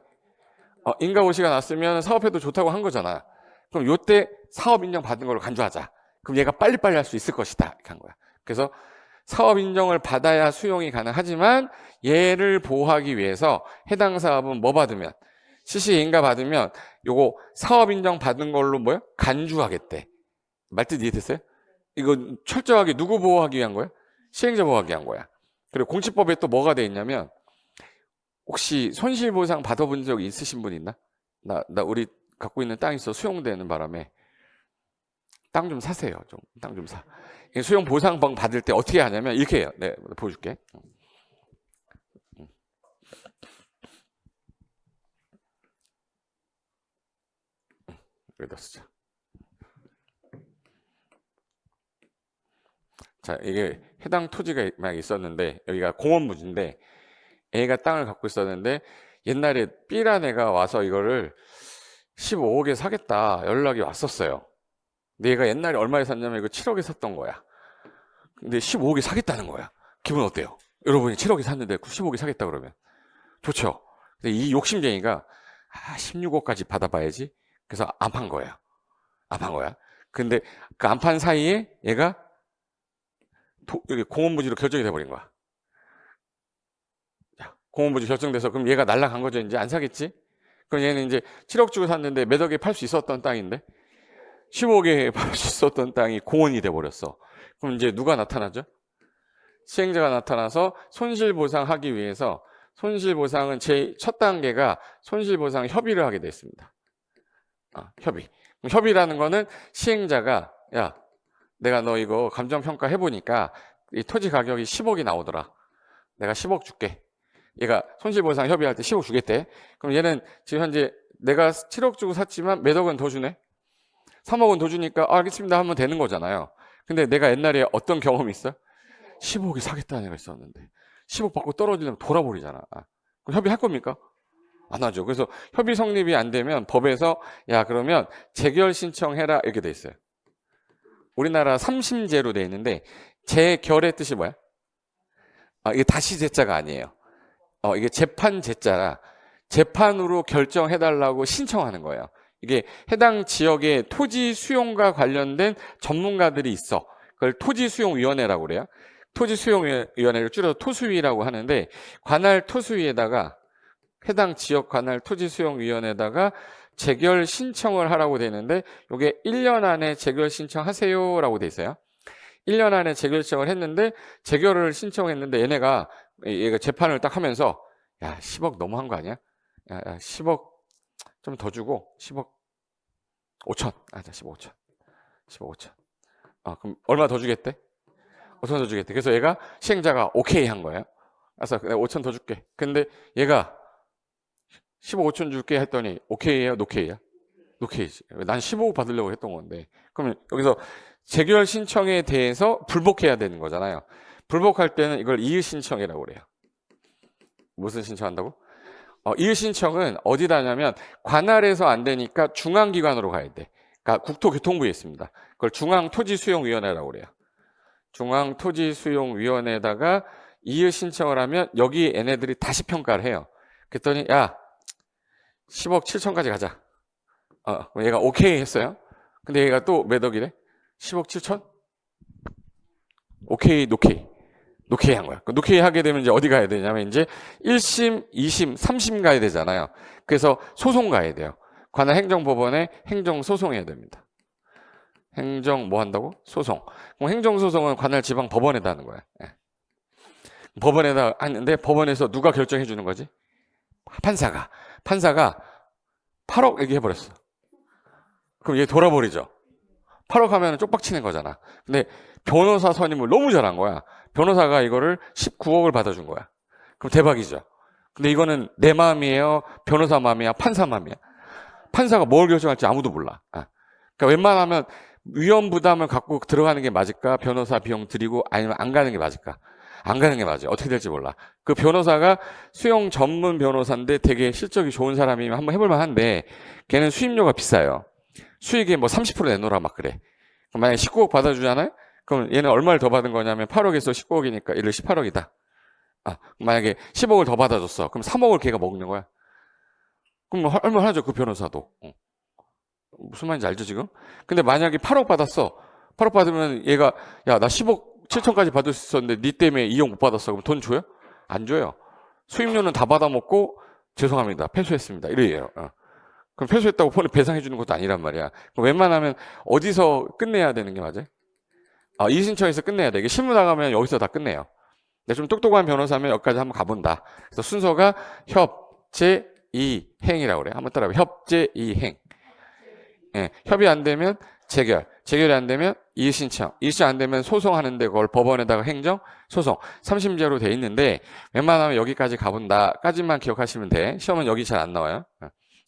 인가고시가 났으면 사업해도 좋다고 한 거잖아. 그럼 요때 사업 인정 받은 걸로 간주하자. 그럼 얘가 빨리빨리 할 수 있을 것이다. 이렇게 한 거야. 그래서 사업 인정을 받아야 수용이 가능하지만 얘를 보호하기 위해서 해당 사업은 뭐 받으면 실시인가 받으면 요거 사업 인정 받은 걸로 뭐야? 간주하겠대. 말뜻 이해됐어요? 이거 철저하게 누구 보호하기 위한 거야? 시행자 보호하기 위한 거야. 그리고 공시법에 또 뭐가 돼 있냐면 혹시 손실보상 받아본 적 있으신 분 있나? 나 우리 갖고 있는 땅이 있어 수용되는 바람에 땅 좀 사세요. 좀 땅 좀 사. 수용 보상방 받을 때 어떻게 하냐면 이렇게 해요. 네, 보여줄게. 여기다 쓰자. 자, 이게 해당 토지가 만약 있었는데 여기가 공원부지인데 A가 땅을 갖고 있었는데 옛날에 B라는 애가 와서 이거를 15억에 사겠다 연락이 왔었어요. 근데 얘가 옛날에 얼마에 샀냐면 이거 7억에 샀던 거야. 근데 15억에 사겠다는 거야. 기분 어때요? 여러분이 7억에 샀는데 15억에 사겠다 그러면 좋죠. 근데 이 욕심쟁이가 16억까지 받아봐야지. 그래서 안 판 거야. 안 판 거야. 근데 그 안 판 사이에 얘가 여기 공원부지로 결정이 돼버린 거야. 공원부지 결정돼서 그럼 얘가 날라간 거죠. 이제 안 사겠지? 그럼 얘는 이제 7억 주고 샀는데 몇 억에 팔 수 있었던 땅인데 15억에 팔 수 있었던 땅이 공원이 돼버렸어. 그럼 이제 누가 나타나죠? 시행자가 나타나서 손실보상하기 위해서 손실보상은 제 첫 단계가 손실보상 협의를 하게 됐습니다. 협의. 협의라는 거는 시행자가 야, 내가 너 이거 감정평가 해보니까 이 토지 가격이 10억이 나오더라. 내가 10억 줄게. 얘가 손실보상 협의할 때 10억 주겠대. 그럼 얘는 지금 현재 내가 7억 주고 샀지만 몇 억은 더 주네? 3억은 더 주니까 알겠습니다 하면 되는 거잖아요. 근데 내가 옛날에 어떤 경험이 있어? 15억이 사겠다는 애가 있었는데 10억 받고 떨어지려면 돌아버리잖아. 그럼 협의할 겁니까? 안 하죠. 그래서 협의 성립이 안 되면 법에서 야 그러면 재결 신청해라 이렇게 돼 있어요. 우리나라 3심제로 돼 있는데 재결의 뜻이 뭐야? 이게 다시 제자가 아니에요. 이게 재판 제자라 재판으로 결정해달라고 신청하는 거예요. 이게 해당 지역의 토지 수용과 관련된 전문가들이 있어. 그걸 토지수용위원회라고 그래요. 토지수용위원회를 줄여서 토수위라고 하는데 관할 토수위에다가 해당 지역 관할 토지수용위원회에다가 재결 신청을 하라고 되는데 이게 1년 안에 재결 신청하세요라고 돼 있어요. 1년 안에 재결 신청을 했는데 재결을 신청했는데 얘가 재판을 딱 하면서 야 10억 너무한 거 아니야? 야 10억 좀 더 주고 10억 5천 자 15억 5천 15억 5천 그럼 얼마 더 주겠대? 5천 더 주겠대. 그래서 얘가 시행자가 오케이 한 거예요. 그래서 내가 5천 더 줄게. 근데 얘가 15억 5천 줄게 했더니 오케이예요? 노케이야? 노케이지. 난 15억 받으려고 했던 건데. 그러면 여기서 재결 신청에 대해서 불복해야 되는 거잖아요. 불복할 때는 이걸 이의 신청이라고 그래요. 무슨 신청한다고? 이의 신청은 어디다 하냐면 관할에서 안 되니까 중앙기관으로 가야 돼. 그러니까 국토교통부에 있습니다. 그걸 중앙토지수용위원회라고 그래요. 중앙토지수용위원회에다가 이의 신청을 하면 여기 얘네들이 다시 평가를 해요. 그랬더니 야 10억 7천까지 가자. 얘가 오케이 했어요. 근데 얘가 또 몇 억이래? 10억 7천? 오케이 노케이. 노케이 한 거야. 노케이 하게 되면 이제 어디 가야 되냐면 이제 1심, 2심, 3심 가야 되잖아요. 그래서 소송 가야 돼요. 관할 행정법원에 행정소송해야 됩니다. 행정 뭐 한다고? 소송. 그럼 행정소송은 관할 지방 법원에다 하는 거야. 법원에다 하는데 법원에서 누가 결정해 주는 거지? 판사가 8억 얘기해버렸어. 그럼 얘 돌아버리죠. 8억 하면 쪽박치는 거잖아. 근데 변호사 선임을 너무 잘한 거야. 변호사가 이거를 19억을 받아준 거야. 그럼 대박이죠. 근데 이거는 내 마음이에요? 변호사 마음이야? 판사 마음이야? 판사가 뭘 결정할지 아무도 몰라. 그러니까 웬만하면 위험 부담을 갖고 들어가는 게 맞을까? 변호사 비용 드리고 아니면 안 가는 게 맞을까? 안 가는 게 맞아요. 어떻게 될지 몰라. 그 변호사가 수용 전문 변호사인데 되게 실적이 좋은 사람이면 한번 해볼 만한데 걔는 수임료가 비싸요. 수익에 뭐 30% 내놓으라 막 그래. 그럼 만약에 19억 받아주잖아요? 그럼 얘는 얼마를 더 받은 거냐면 8억에서 19억이니까 얘를 18억이다. 만약에 10억을 더 받아줬어. 그럼 3억을 걔가 먹는 거야. 그럼 얼마 하죠 그 변호사도. 무슨 말인지 알죠 지금? 근데 만약에 8억 받았어. 8억 받으면 얘가 야 나 10억 7천까지 받을 수 있었는데 니 때문에 2억 못 받았어. 그럼 돈 줘요? 안 줘요. 수임료는 다 받아먹고 죄송합니다. 패소했습니다. 이래요. 그럼 패소했다고 폰에 배상해 주는 것도 아니란 말이야. 그럼 웬만하면 어디서 끝내야 되는 게 맞아요? 이의신청에서 끝내야 돼. 이게 실무 나가면 여기서 다 끝내요. 근데 좀 똑똑한 변호사면 여기까지 한번 가본다. 그래서 순서가 협재이행이라고 그래요. 한번 따라해봐. 협재이행. 협의 안 되면 재결. 재결이 안 되면 이의신청. 이의신청 안 되면 소송하는데 그걸 법원에다가 행정, 소송. 3심제로 돼 있는데 웬만하면 여기까지 가본다까지만 기억하시면 돼. 시험은 여기 잘 안 나와요.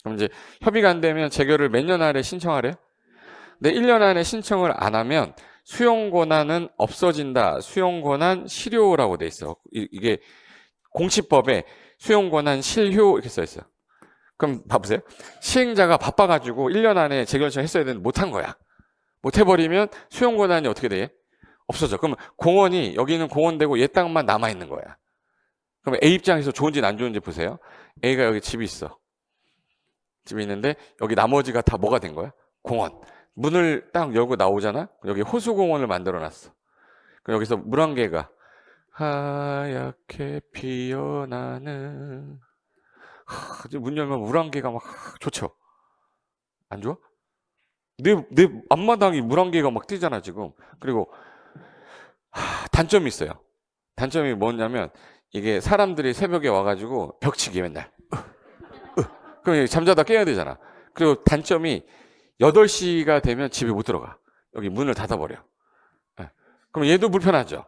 그럼 이제 협의가 안 되면 재결을 몇 년 안에 신청하래요? 근데 1년 안에 신청을 안 하면 수용 권한은 없어진다. 수용 권한 실효라고 돼 있어. 이게 공시법에 수용 권한 실효 이렇게 써 있어요. 그럼 봐보세요. 시행자가 바빠가지고 1년 안에 재결 신청했어야 되는데 못한 거야. 못해버리면 수용 권한이 어떻게 돼? 없어져. 그럼 공원이 여기는 공원되고 얘 땅만 남아 있는 거야. 그럼 A 입장에서 좋은지 안 좋은지 보세요. A가 여기 집이 있어. 집이 있는데 여기 나머지가 다 뭐가 된 거야? 공원. 문을 딱 열고 나오잖아? 여기 호수공원을 만들어 놨어. 그럼 여기서 물안개가 하얗게 피어나는 문 열면 물안개가 막 좋죠? 안 좋아? 내 앞마당이 물안개가 막 뛰잖아 지금. 그리고 단점이 있어요. 단점이 뭐냐면 이게 사람들이 새벽에 와가지고 벽치기 맨날 그럼 잠자다 깨야 되잖아. 그리고 단점이 8시가 되면 집에 못 들어가. 여기 문을 닫아버려. 그럼 얘도 불편하죠.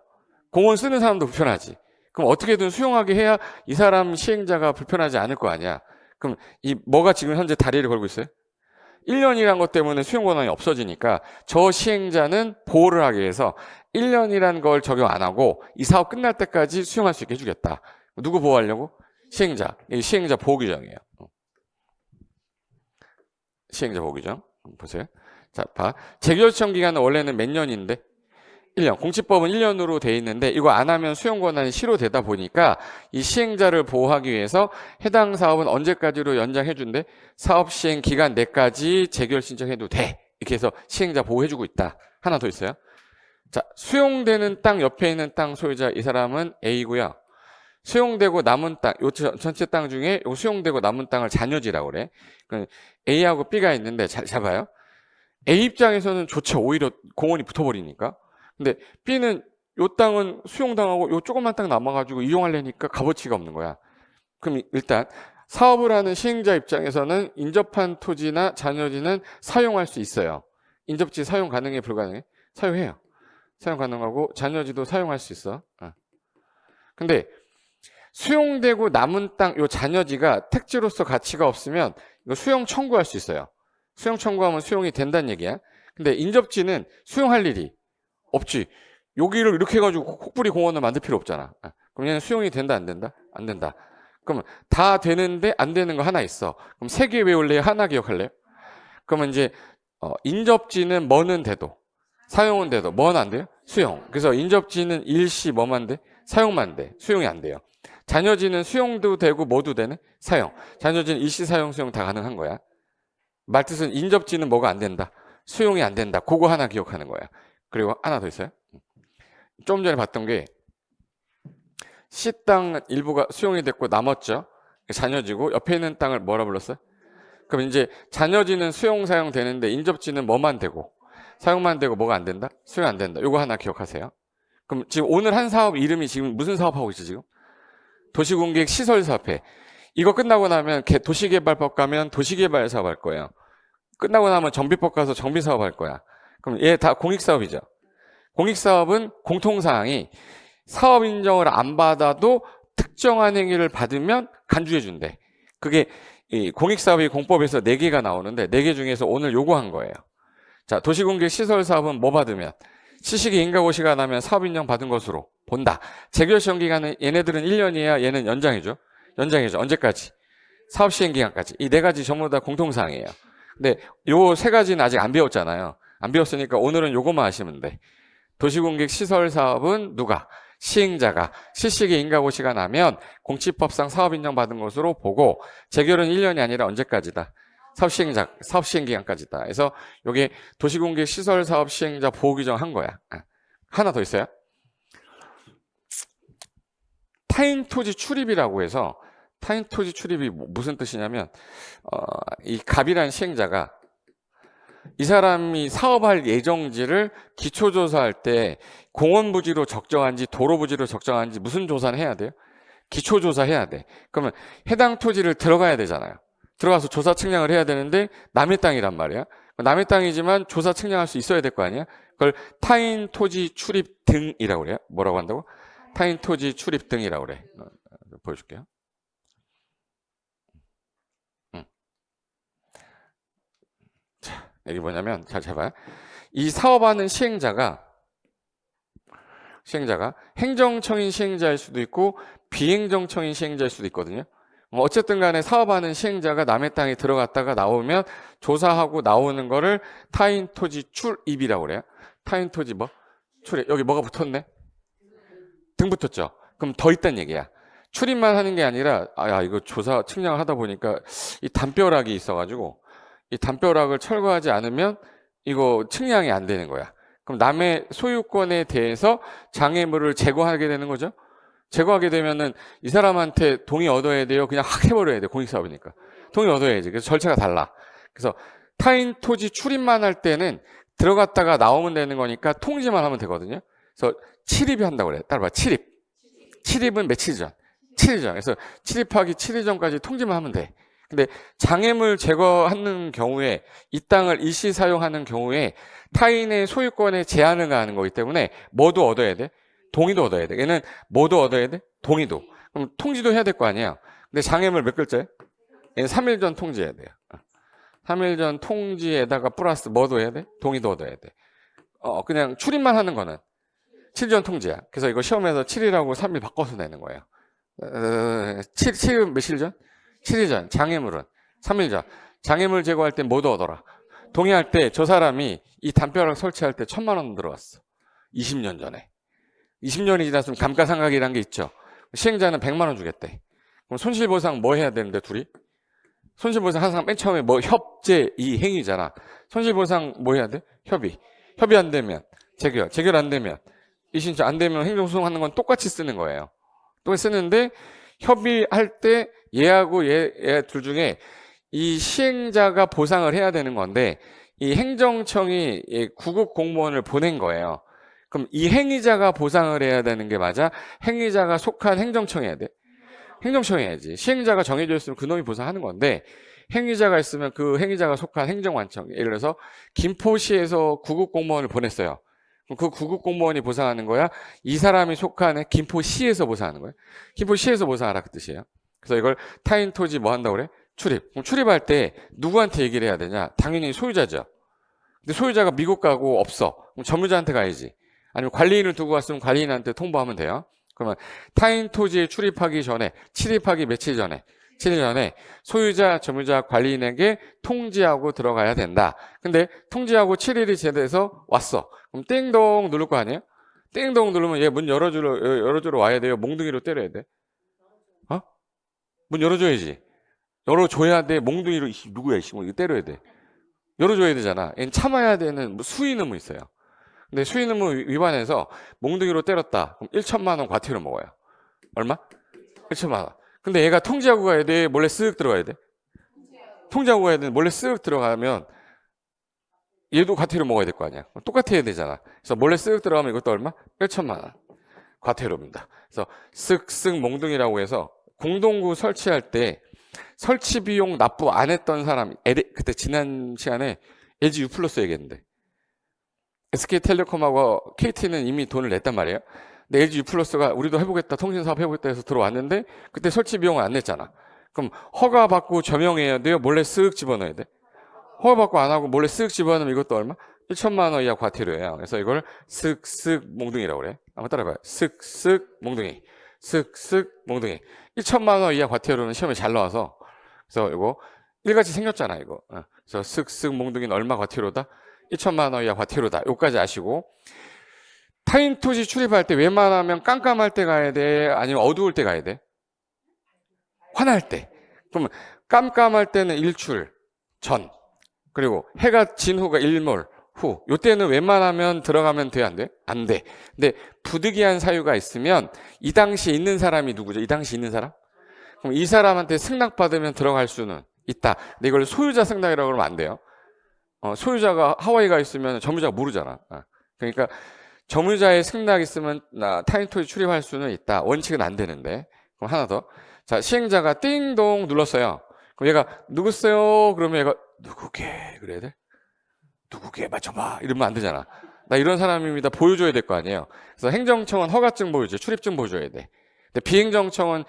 공원 쓰는 사람도 불편하지. 그럼 어떻게든 수용하게 해야 이 사람 시행자가 불편하지 않을 거 아니야. 그럼 이 뭐가 지금 현재 다리를 걸고 있어요? 1년이란 것 때문에 수용 권한이 없어지니까 저 시행자는 보호를 하기 위해서 1년이란 걸 적용 안 하고 이 사업 끝날 때까지 수용할 수 있게 해주겠다. 누구 보호하려고? 시행자. 이 시행자 보호 규정이에요. 시행자 보호 규정. 보세요. 자, 봐. 재결청 기간은 원래는 몇 년인데? 1년. 공시법은 1년으로 돼 있는데 이거 안 하면 수용 권한이 실효되다 보니까 이 시행자를 보호하기 위해서 해당 사업은 언제까지로 연장해 준대? 사업 시행 기간 내까지 재결 신청해도 돼. 이렇게 해서 시행자 보호해주고 있다. 하나 더 있어요. 자, 수용되는 땅 옆에 있는 땅 소유자 이 사람은 A고요. 수용되고 남은 땅, 요 전체 땅 중에 요 수용되고 남은 땅을 잔여지라고 그래. A하고 B가 있는데 잘 잡아요. A 입장에서는 좋죠. 오히려 공원이 붙어버리니까. 근데 B는 요 땅은 수용당하고 요 조그만 땅 남아가지고 이용하려니까 값어치가 없는 거야. 그럼 일단 사업을 하는 시행자 입장에서는 인접한 토지나 잔여지는 사용할 수 있어요. 인접지 사용 가능해 불가능해? 사용해요. 사용 가능하고 잔여지도 사용할 수 있어. 근데 수용되고 남은 땅 요 잔여지가 택지로서 가치가 없으면 이거 수용 청구할 수 있어요. 수용 청구하면 수용이 된다는 얘기야. 근데 인접지는 수용할 일이 없지. 여기를 이렇게 해가지고 콕부리 공원을 만들 필요 없잖아. 그럼 얘는 수용이 된다 안 된다? 안 된다. 그러면 다 되는데 안 되는 거 하나 있어. 그럼 3개 외울래요? 하나 기억할래요? 그러면 이제 인접지는 뭐는 돼도 사용은 돼도 뭐는 안 돼요? 수용. 그래서 인접지는 일시 뭐만 돼? 사용만 돼. 수용이 안 돼요. 잔여지는 수용도 되고 뭐도 되네? 사용. 잔여지는 일시 사용 수용 다 가능한 거야. 말뜻은 인접지는 뭐가 안 된다? 수용이 안 된다. 그거 하나 기억하는 거야. 그리고 하나 더 있어요. 좀 전에 봤던 게 C 땅 일부가 수용이 됐고 남았죠. 잔여지고 옆에 있는 땅을 뭐라 불렀어요? 그럼 이제 잔여지는 수용 사용 되는데 인접지는 뭐만 되고 사용만 되고 뭐가 안 된다? 수용 안 된다. 요거 하나 기억하세요. 그럼 지금 오늘 한 사업 이름이 지금 무슨 사업하고 있지 지금? 도시공객 시설사업회. 이거 끝나고 나면 도시개발법 가면 도시개발 사업 할 거예요. 끝나고 나면 정비법 가서 정비사업 할 거야. 그럼 얘 다 공익사업이죠. 공익사업은 공통사항이 사업 인정을 안 받아도 특정한 행위를 받으면 간주해 준대. 그게 이 공익사업이 공법에서 4개가 나오는데 4개 중에서 오늘 요거 한 거예요. 자, 도시공개 시설사업은 뭐 받으면? 시식이 인가고시가 나면 사업 인정 받은 것으로 본다. 재결 시험 기간은 얘네들은 1년이야. 얘는 연장이죠. 연장이죠. 언제까지? 사업 시행 기간까지. 이 4가지 전부 다 공통사항이에요. 근데 요 3가지는 아직 안 배웠잖아요. 안 배웠으니까 오늘은 요것만 하시면 돼. 도시공객 시설사업은 누가? 시행자가 시식의 인가고시가 나면 공시법상 사업 인정받은 것으로 보고 재결은 1년이 아니라 언제까지다? 사업 시행 기간까지다. 그래서 요게 도시공객 시설사업 시행자 보호 규정 한 거야. 하나 더 있어요. 타인 토지 출입이라고 해서 타인 토지 출입이 무슨 뜻이냐면 이 갑이라는 시행자가 이 사람이 사업할 예정지를 기초조사할 때 공원 부지로 적정한지 도로 부지로 적정한지 무슨 조사는 해야 돼요? 기초조사 해야 돼. 그러면 해당 토지를 들어가야 되잖아요. 들어가서 조사 측량을 해야 되는데 남의 땅이란 말이야. 남의 땅이지만 조사 측량할 수 있어야 될 거 아니야? 그걸 타인 토지 출입 등이라고 그래요. 뭐라고 한다고? 타인 토지 출입 등이라고 그래. 보여줄게요. 자, 여기 뭐냐면 잘 봐요. 이 사업하는 시행자가 행정청인 시행자일 수도 있고 비행정청인 시행자일 수도 있거든요. 어쨌든 간에 사업하는 시행자가 남의 땅에 들어갔다가 나오면 조사하고 나오는 거를 타인 토지 출입이라고 그래요. 타인 토지 뭐? 출입. 여기 뭐가 붙었네? 등 붙었죠. 그럼 더 있단 얘기야. 출입만 하는 게 아니라 이거 조사 측량을 하다 보니까 이 담벼락이 있어가지고 이 담벼락을 철거하지 않으면 이거 측량이 안 되는 거야. 그럼 남의 소유권에 대해서 장애물을 제거하게 되는 거죠. 제거하게 되면은 이 사람한테 동의 얻어야 돼요. 그냥 확 해버려야 돼. 공익사업이니까. 동의 얻어야지. 그래서 절차가 달라. 그래서 타인 토지 출입만 할 때는 들어갔다가 나오면 되는 거니까 통지만 하면 되거든요. 그래서 출입이 한다고 그래. 따라봐. 출입. 출입은 며칠 전? 7일 전. 그래서 출입하기 7일 전까지 통지만 하면 돼. 근데 장애물 제거하는 경우에 이 땅을 일시 사용하는 경우에 타인의 소유권에 제한을 가하는 거기 때문에 뭐도 얻어야 돼? 동의도 얻어야 돼. 얘는 뭐도 얻어야 돼? 동의도. 그럼 통지도 해야 될 거 아니야. 근데 장애물 몇 글자야? 얘는 3일 전 통지해야 돼요. 3일 전 통지에다가 플러스 뭐도 해야 돼? 동의도 얻어야 돼. 그냥 출입만 하는 거는 7일 전 통지야. 그래서 이거 시험에서 7일하고 3일 바꿔서 내는 거예요. 7일 며칠 전? 7일 전. 장애물은 3일 전. 장애물 제거할 때 뭐도 얻어라. 동의할 때 저 사람이 이 담벼락 설치할 때 1,000만 원 들어왔어. 20년 전에. 20년이 지났으면 감가상각이라는 게 있죠. 시행자는 100만 원 주겠대. 그럼 손실보상 뭐 해야 되는데 둘이? 손실보상 항상 맨 처음에 뭐 협제 이 행위잖아. 손실보상 뭐 해야 돼? 협의. 협의 안 되면 재결. 재결 안 되면 이신청 안 되면 행정소송하는 건 똑같이 쓰는 거예요. 똑같이 쓰는데 협의할 때 얘하고 얘 둘 중에 이 시행자가 보상을 해야 되는 건데 이 행정청이 구급 공무원을 보낸 거예요. 그럼 이 행위자가 보상을 해야 되는 게 맞아? 행위자가 속한 행정청이 해야 돼? 행정청이 해야지. 시행자가 정해져 있으면 그놈이 보상하는 건데 행위자가 있으면 그 행위자가 속한 행정관청. 예를 들어서 김포시에서 구급 공무원을 보냈어요. 그럼 그 구급 공무원이 보상하는 거야? 이 사람이 속한 김포시에서 보상하는 거야? 김포시에서 보상하라 그 뜻이에요. 그래서 이걸 타인 토지 뭐 한다고 그래? 출입. 그럼 출입할 때 누구한테 얘기를 해야 되냐? 당연히 소유자죠. 근데 소유자가 미국 가고 없어. 그럼 점유자한테 가야지. 아니면 관리인을 두고 갔으면 관리인한테 통보하면 돼요. 그러면 타인 토지에 출입하기 전에, 침입하기 며칠 전에, 7일 전에 소유자, 점유자, 관리인에게 통지하고 들어가야 된다. 근데 통지하고 7일이 제대해서 왔어. 그럼 띵동 누를 거 아니에요? 띵동 누르면 얘 문 열어주러 와야 돼요? 몽둥이로 때려야 돼? 문 열어줘야지. 열어줘야 돼. 몽둥이로 누구야? 이거 때려야 돼. 열어줘야 되잖아. 얘는 참아야 되는 수인 의무 있어요. 근데 수인 의무 위반해서 몽둥이로 때렸다. 그럼 1,000만 원 과태료 먹어요. 얼마? 1,000만 원. 근데 얘가 통지하고 가야 돼? 몰래 쓱 들어가야 돼? 통지하고 가야 돼? 몰래 쓱 들어가면 얘도 과태료 먹어야 될 거 아니야. 똑같아야 되잖아. 그래서 몰래 쓱 들어가면 이것도 얼마? 1,000만 원. 과태료입니다. 그래서 쓱쓱 몽둥이라고 해서 공동구 설치할 때 설치 비용 납부 안 했던 사람, 그때 지난 시간에 LG U 플러스 얘기했는데 SK텔레콤하고 KT는 이미 돈을 냈단 말이에요. 근데 LG U 플러스가 우리도 해보겠다, 통신사업 해보겠다 해서 들어왔는데 그때 설치 비용을 안 냈잖아. 그럼 허가 받고 점용해야 돼요? 몰래 쓱 집어넣어야 돼? 허가 받고 안 하고 몰래 쓱 집어넣으면 이것도 얼마? 1,000만 원 이하 과태료예요. 그래서 이걸 쓱쓱 몽둥이라고 그래. 한번 따라해봐요. 쓱쓱 몽둥이. 쓱쓱 몽둥이. 1,000만 원 이하 과태료는 시험에 잘 나와서 그래서 이거 일같이 생겼잖아 이거. 그래서 쓱쓱 몽둥이는 얼마 과태료다? 1,000만 원 이하 과태료다. 요까지 아시고 타인 토지 출입할 때 웬만하면 깜깜할 때 가야 돼? 아니면 어두울 때 가야 돼? 환할 때. 그러면 깜깜할 때는 일출 전 그리고 해가 진 후가 일몰 후. 요때는 웬만하면 들어가면 돼? 안 돼? 안 돼. 근데 부득이한 사유가 있으면 이 당시 있는 사람이 누구죠? 이 당시 있는 사람? 그럼 이 사람한테 승낙받으면 들어갈 수는 있다. 근데 이걸 소유자 승낙이라고 그러면 안 돼요. 소유자가 하와이가 있으면 점유자가 모르잖아. 그러니까 점유자의 승낙이 있으면 타인 토지 출입할 수는 있다. 원칙은 안 되는데. 그럼 하나 더. 자, 시행자가 띵동 눌렀어요. 그럼 얘가 누구세요? 그러면 얘가 누구게? 그래야 돼? 누구게? 맞춰봐. 이러면 안 되잖아. 나 이런 사람입니다. 보여줘야 될 거 아니에요. 그래서 행정청은 허가증 보여줘. 출입증 보여줘야 돼. 근데 비행정청은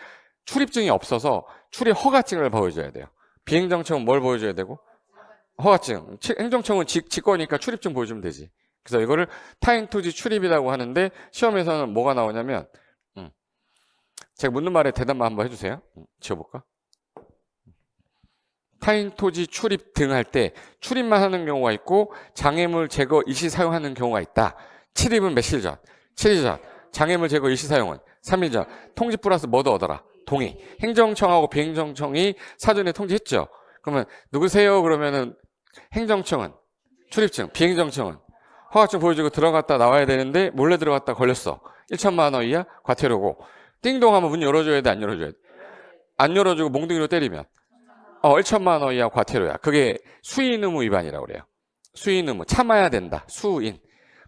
출입증이 없어서 출입 허가증을 보여줘야 돼요. 비행정청은 뭘 보여줘야 되고? 허가증. 행정청은 직거니까 출입증 보여주면 되지. 그래서 이거를 타인 토지 출입이라고 하는데 시험에서는 뭐가 나오냐면 제가 묻는 말에 대답만 한번 해주세요. 지워볼까? 타인 토지 출입 등 할 때 출입만 하는 경우가 있고 장애물 제거 일시 사용하는 경우가 있다. 출입은 며칠 전? 7일 전. 장애물 제거 일시 사용은 3일 전. 통지 플러스 뭐도 얻어라. 동의. 행정청하고 비행정청이 사전에 통지했죠. 그러면 누구세요? 그러면은 행정청은 출입증, 비행정청은 허가증 보여주고 들어갔다 나와야 되는데 몰래 들어갔다 걸렸어. 1,000만 원 이하 과태료고 띵동하면 문 열어줘야 돼? 안 열어줘야 돼? 안 열어주고 몽둥이로 때리면 1,000만 원 이하 과태료야. 그게 수인 의무 위반이라고 그래요. 수인 의무. 참아야 된다. 수인.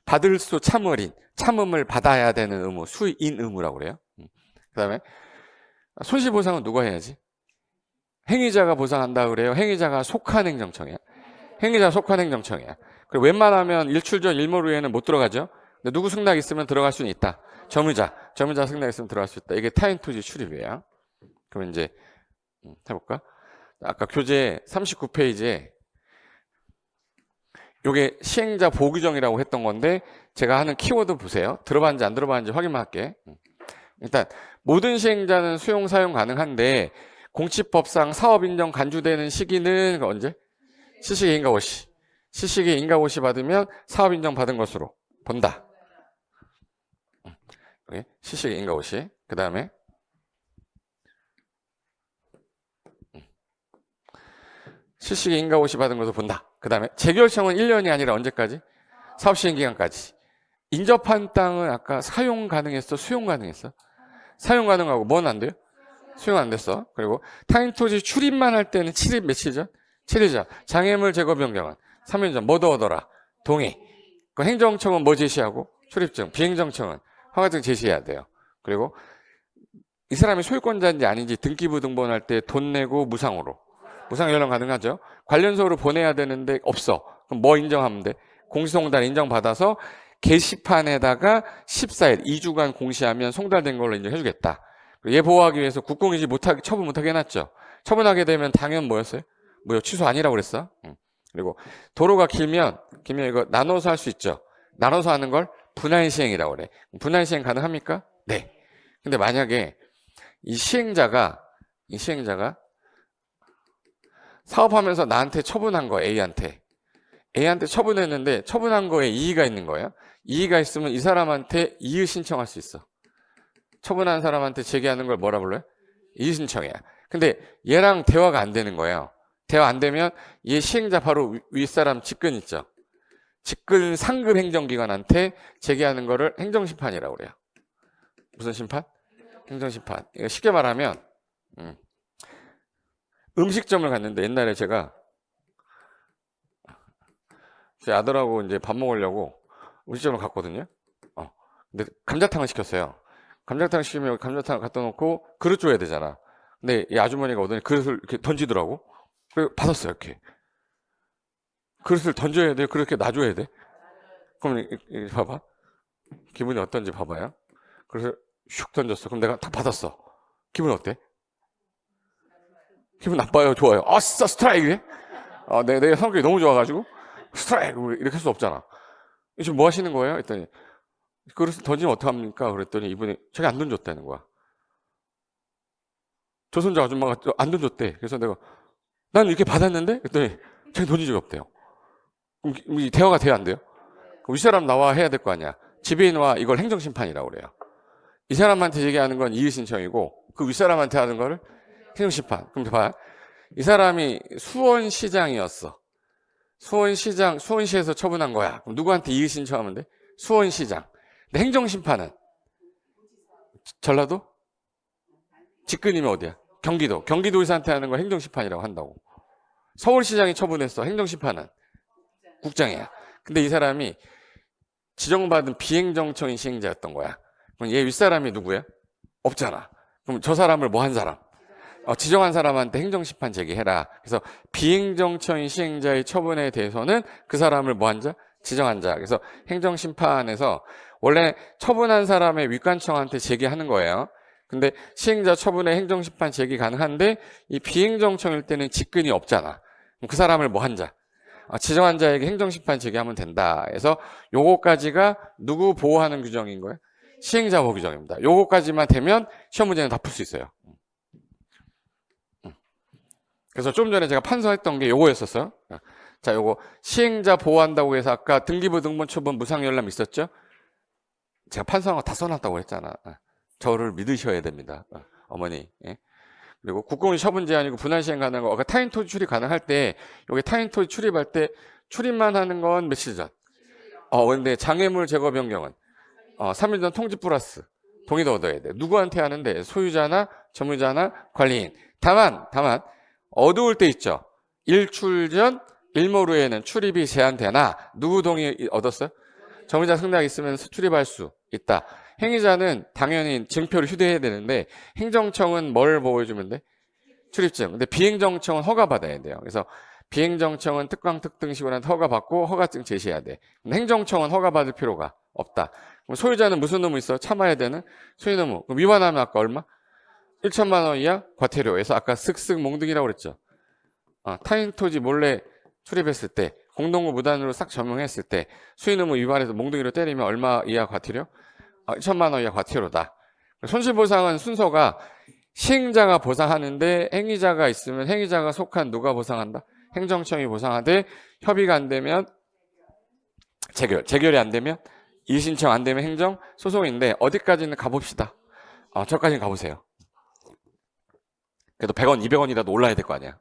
받을 수 참을인. 참음을 받아야 되는 의무. 수인 의무라고 그래요. 그 다음에 손실보상은 누가 해야지? 행위자가 보상한다 그래요. 행위자가 속한 행정청이야. 행위자 속한 행정청이야. 그리고 웬만하면 일출 전 일몰 후에는 못 들어가죠. 근데 누구 승낙 있으면 들어갈 수는 있다. 점유자 승낙 있으면 들어갈 수 있다. 이게 타인 토지 출입이에요. 그럼 이제 해볼까? 아까 교재 39페이지에 요게 시행자 보규정이라고 했던 건데 제가 하는 키워드 보세요. 들어봤는지 안 들어봤는지 확인만 할게. 일단 모든 시행자는 수용 사용 가능한데 공치법상 사업 인정 간주되는 시기는 언제? 시식의 인가고시. 시식의 인가고시 받으면 사업 인정 받은 것으로 본다. 시식의 인가고시. 그 다음에 시식의 인가고시 받은 것으로 본다. 그 다음에 재결청은 1년이 아니라 언제까지? 사업시행기간까지. 인접한 땅은 아까 사용 가능했어? 수용 가능했어? 사용 가능하고 뭔 안 돼요? 수용 안 됐어. 그리고 타인 토지 출입만 할 때는 7일 며칠 전? 7일 전. 장애물 제거 변경은 3일 전. 뭐 더하더라? 동의. 그 행정청은 뭐 제시하고? 출입증. 비행정청은 허가증 제시해야 돼요. 그리고 이 사람이 소유권자인지 아닌지 등기부 등본할 때 돈 내고 무상으로. 무상 연락 가능하죠. 관련소로 보내야 되는데 없어. 그럼 뭐 인정하면 돼? 공시송달 인정받아서 게시판에다가 14일, 2주간 공시하면 송달된 걸로 인정해주겠다. 얘 보호하기 위해서 국공유지 못하게, 처분 못하게 해놨죠. 처분하게 되면 당연 뭐였어요? 뭐요? 취소 아니라고 그랬어. 그리고 도로가 길면 이거 나눠서 할 수 있죠. 나눠서 하는 걸 분할시행이라고 그래. 분할시행 가능합니까? 네. 근데 만약에 이 시행자가 사업하면서 나한테 처분한 거, A한테 처분했는데 처분한 거에 이의가 있는 거예요. 이의가 있으면 이 사람한테 이의 신청할 수 있어. 처분한 사람한테 제기하는 걸 뭐라 불러요? 이의 신청이야. 근데 얘랑 대화가 안 되는 거예요. 대화 안 되면 얘 시행자 바로 윗사람 직근 있죠. 직근 상급 행정기관한테 제기하는 거를 행정심판이라고 그래요. 무슨 심판? 행정심판. 이거 쉽게 말하면 음식점을 갔는데 옛날에 제가 제 아들하고 이제 밥 먹으려고 음식점을 갔거든요. 근데 감자탕을 시켰어요. 감자탕 시키면 감자탕을 갖다 놓고 그릇 줘야 되잖아. 근데 이 아주머니가 오더니 그릇을 이렇게 던지더라고. 그래서 받았어요, 이렇게. 그릇을 던져야 돼? 그렇게 놔줘야 돼? 그럼 봐봐. 기분이 어떤지 봐봐요. 그래서 슉 던졌어. 그럼 내가 다 받았어. 기분 어때? 기분 나빠요? 좋아요? 아싸 스트라이크! 내 성격이 너무 좋아가지고 스트라이크! 이렇게 할 수 없잖아. 지금 뭐 하시는 거예요? 했더니 그릇을 던지면 어떡합니까? 그랬더니 이분이 자기 안 던졌다는 거야. 조선자 아줌마가 안 던졌대. 그래서 내가 난 이렇게 받았는데? 그랬더니 자기 던진 적이 없대요. 그럼 이 대화가 돼야 안 돼요? 그럼 윗사람 나와 해야 될 거 아니야. 지배인와 이걸 행정심판이라고 그래요. 이 사람한테 얘기하는 건 이의신청이고 그 윗사람한테 하는 거를 행정심판. 그럼 봐. 이 사람이 수원시장이었어. 수원시에서 처분한 거야. 그럼 누구한테 이의신청하면 돼? 수원시장. 근데 행정심판은 전라도? 직근이면 어디야? 경기도. 경기도의사한테 하는 걸 행정심판이라고 한다고. 서울시장이 처분했어. 행정심판은 국장이야. 근데 이 사람이 지정받은 비행정청인 시행자였던 거야. 그럼 얘 윗사람이 누구야? 없잖아. 그럼 저 사람을 뭐 한 사람? 지정한 사람한테 행정심판 제기해라. 그래서 비행정청인 시행자의 처분에 대해서는 그 사람을 뭐 한 자? 지정한 자. 그래서 행정심판에서 원래 처분한 사람의 윗관청한테 제기하는 거예요. 근데 시행자 처분에 행정심판 제기 가능한데 이 비행정청일 때는 직근이 없잖아. 그럼 그 사람을 뭐 한 자? 지정한 자에게 행정심판 제기하면 된다. 그래서 요거까지가 누구 보호하는 규정인 거예요? 시행자 보호 규정입니다. 요거까지만 되면 시험 문제는 다 풀 수 있어요. 그래서 좀 전에 제가 판서했던 게 요거였었어요. 자, 요거 시행자 보호한다고 해서 아까 등기부 등본 처분 무상 열람 있었죠? 제가 판서한 거 다 써놨다고 했잖아. 저를 믿으셔야 됩니다. 어머니. 예? 그리고 국공유지 처분 제한이고 분할 시행 가능한 거. 아까 타인 토지 출입 가능할 때 여기 타인 토지 출입할 때 출입만 하는 건 며칠 전. 근데 장애물 제거 변경은 3일 전 통지 플러스 동의도 얻어야 돼. 누구한테 하는데? 소유자나 점유자나 관리인. 다만 어두울 때 있죠. 일출 전 일몰 후에는 출입이 제한되나 누구 동의 얻었어요? 점유자 승낙 있으면 출입할 수 있다. 행위자는 당연히 증표를 휴대해야 되는데 행정청은 뭘 보여주면 돼? 출입증. 근데 비행정청은 허가받아야 돼요. 그래서 비행정청은 특강 특등식으로한테 허가받고 허가증 제시해야 돼. 근데 행정청은 허가받을 필요가 없다. 그럼 소유자는 무슨 의무 있어? 참아야 되는 소유 의무. 그럼 위반하면 아까 얼마? 1천만 원 이하 과태료에서 아까 슥슥 몽둥이라고 그랬죠. 타인 토지 몰래 출입했을 때 공동구 무단으로 싹 점용했을 때 수인 의무 위반해서 몽둥이로 때리면 얼마 이하 과태료? 1천만 원 이하 과태료다. 손실보상은 순서가 시행자가 보상하는데 행위자가 있으면 행위자가 속한 누가 보상한다? 행정청이 보상하되 협의가 안 되면 재결이 안 되면 이의신청 안 되면 행정 소송인데 어디까지는 가봅시다. 저까지는 가보세요. 그래도 100원, 200원이라도 올라야 될 거 아니야.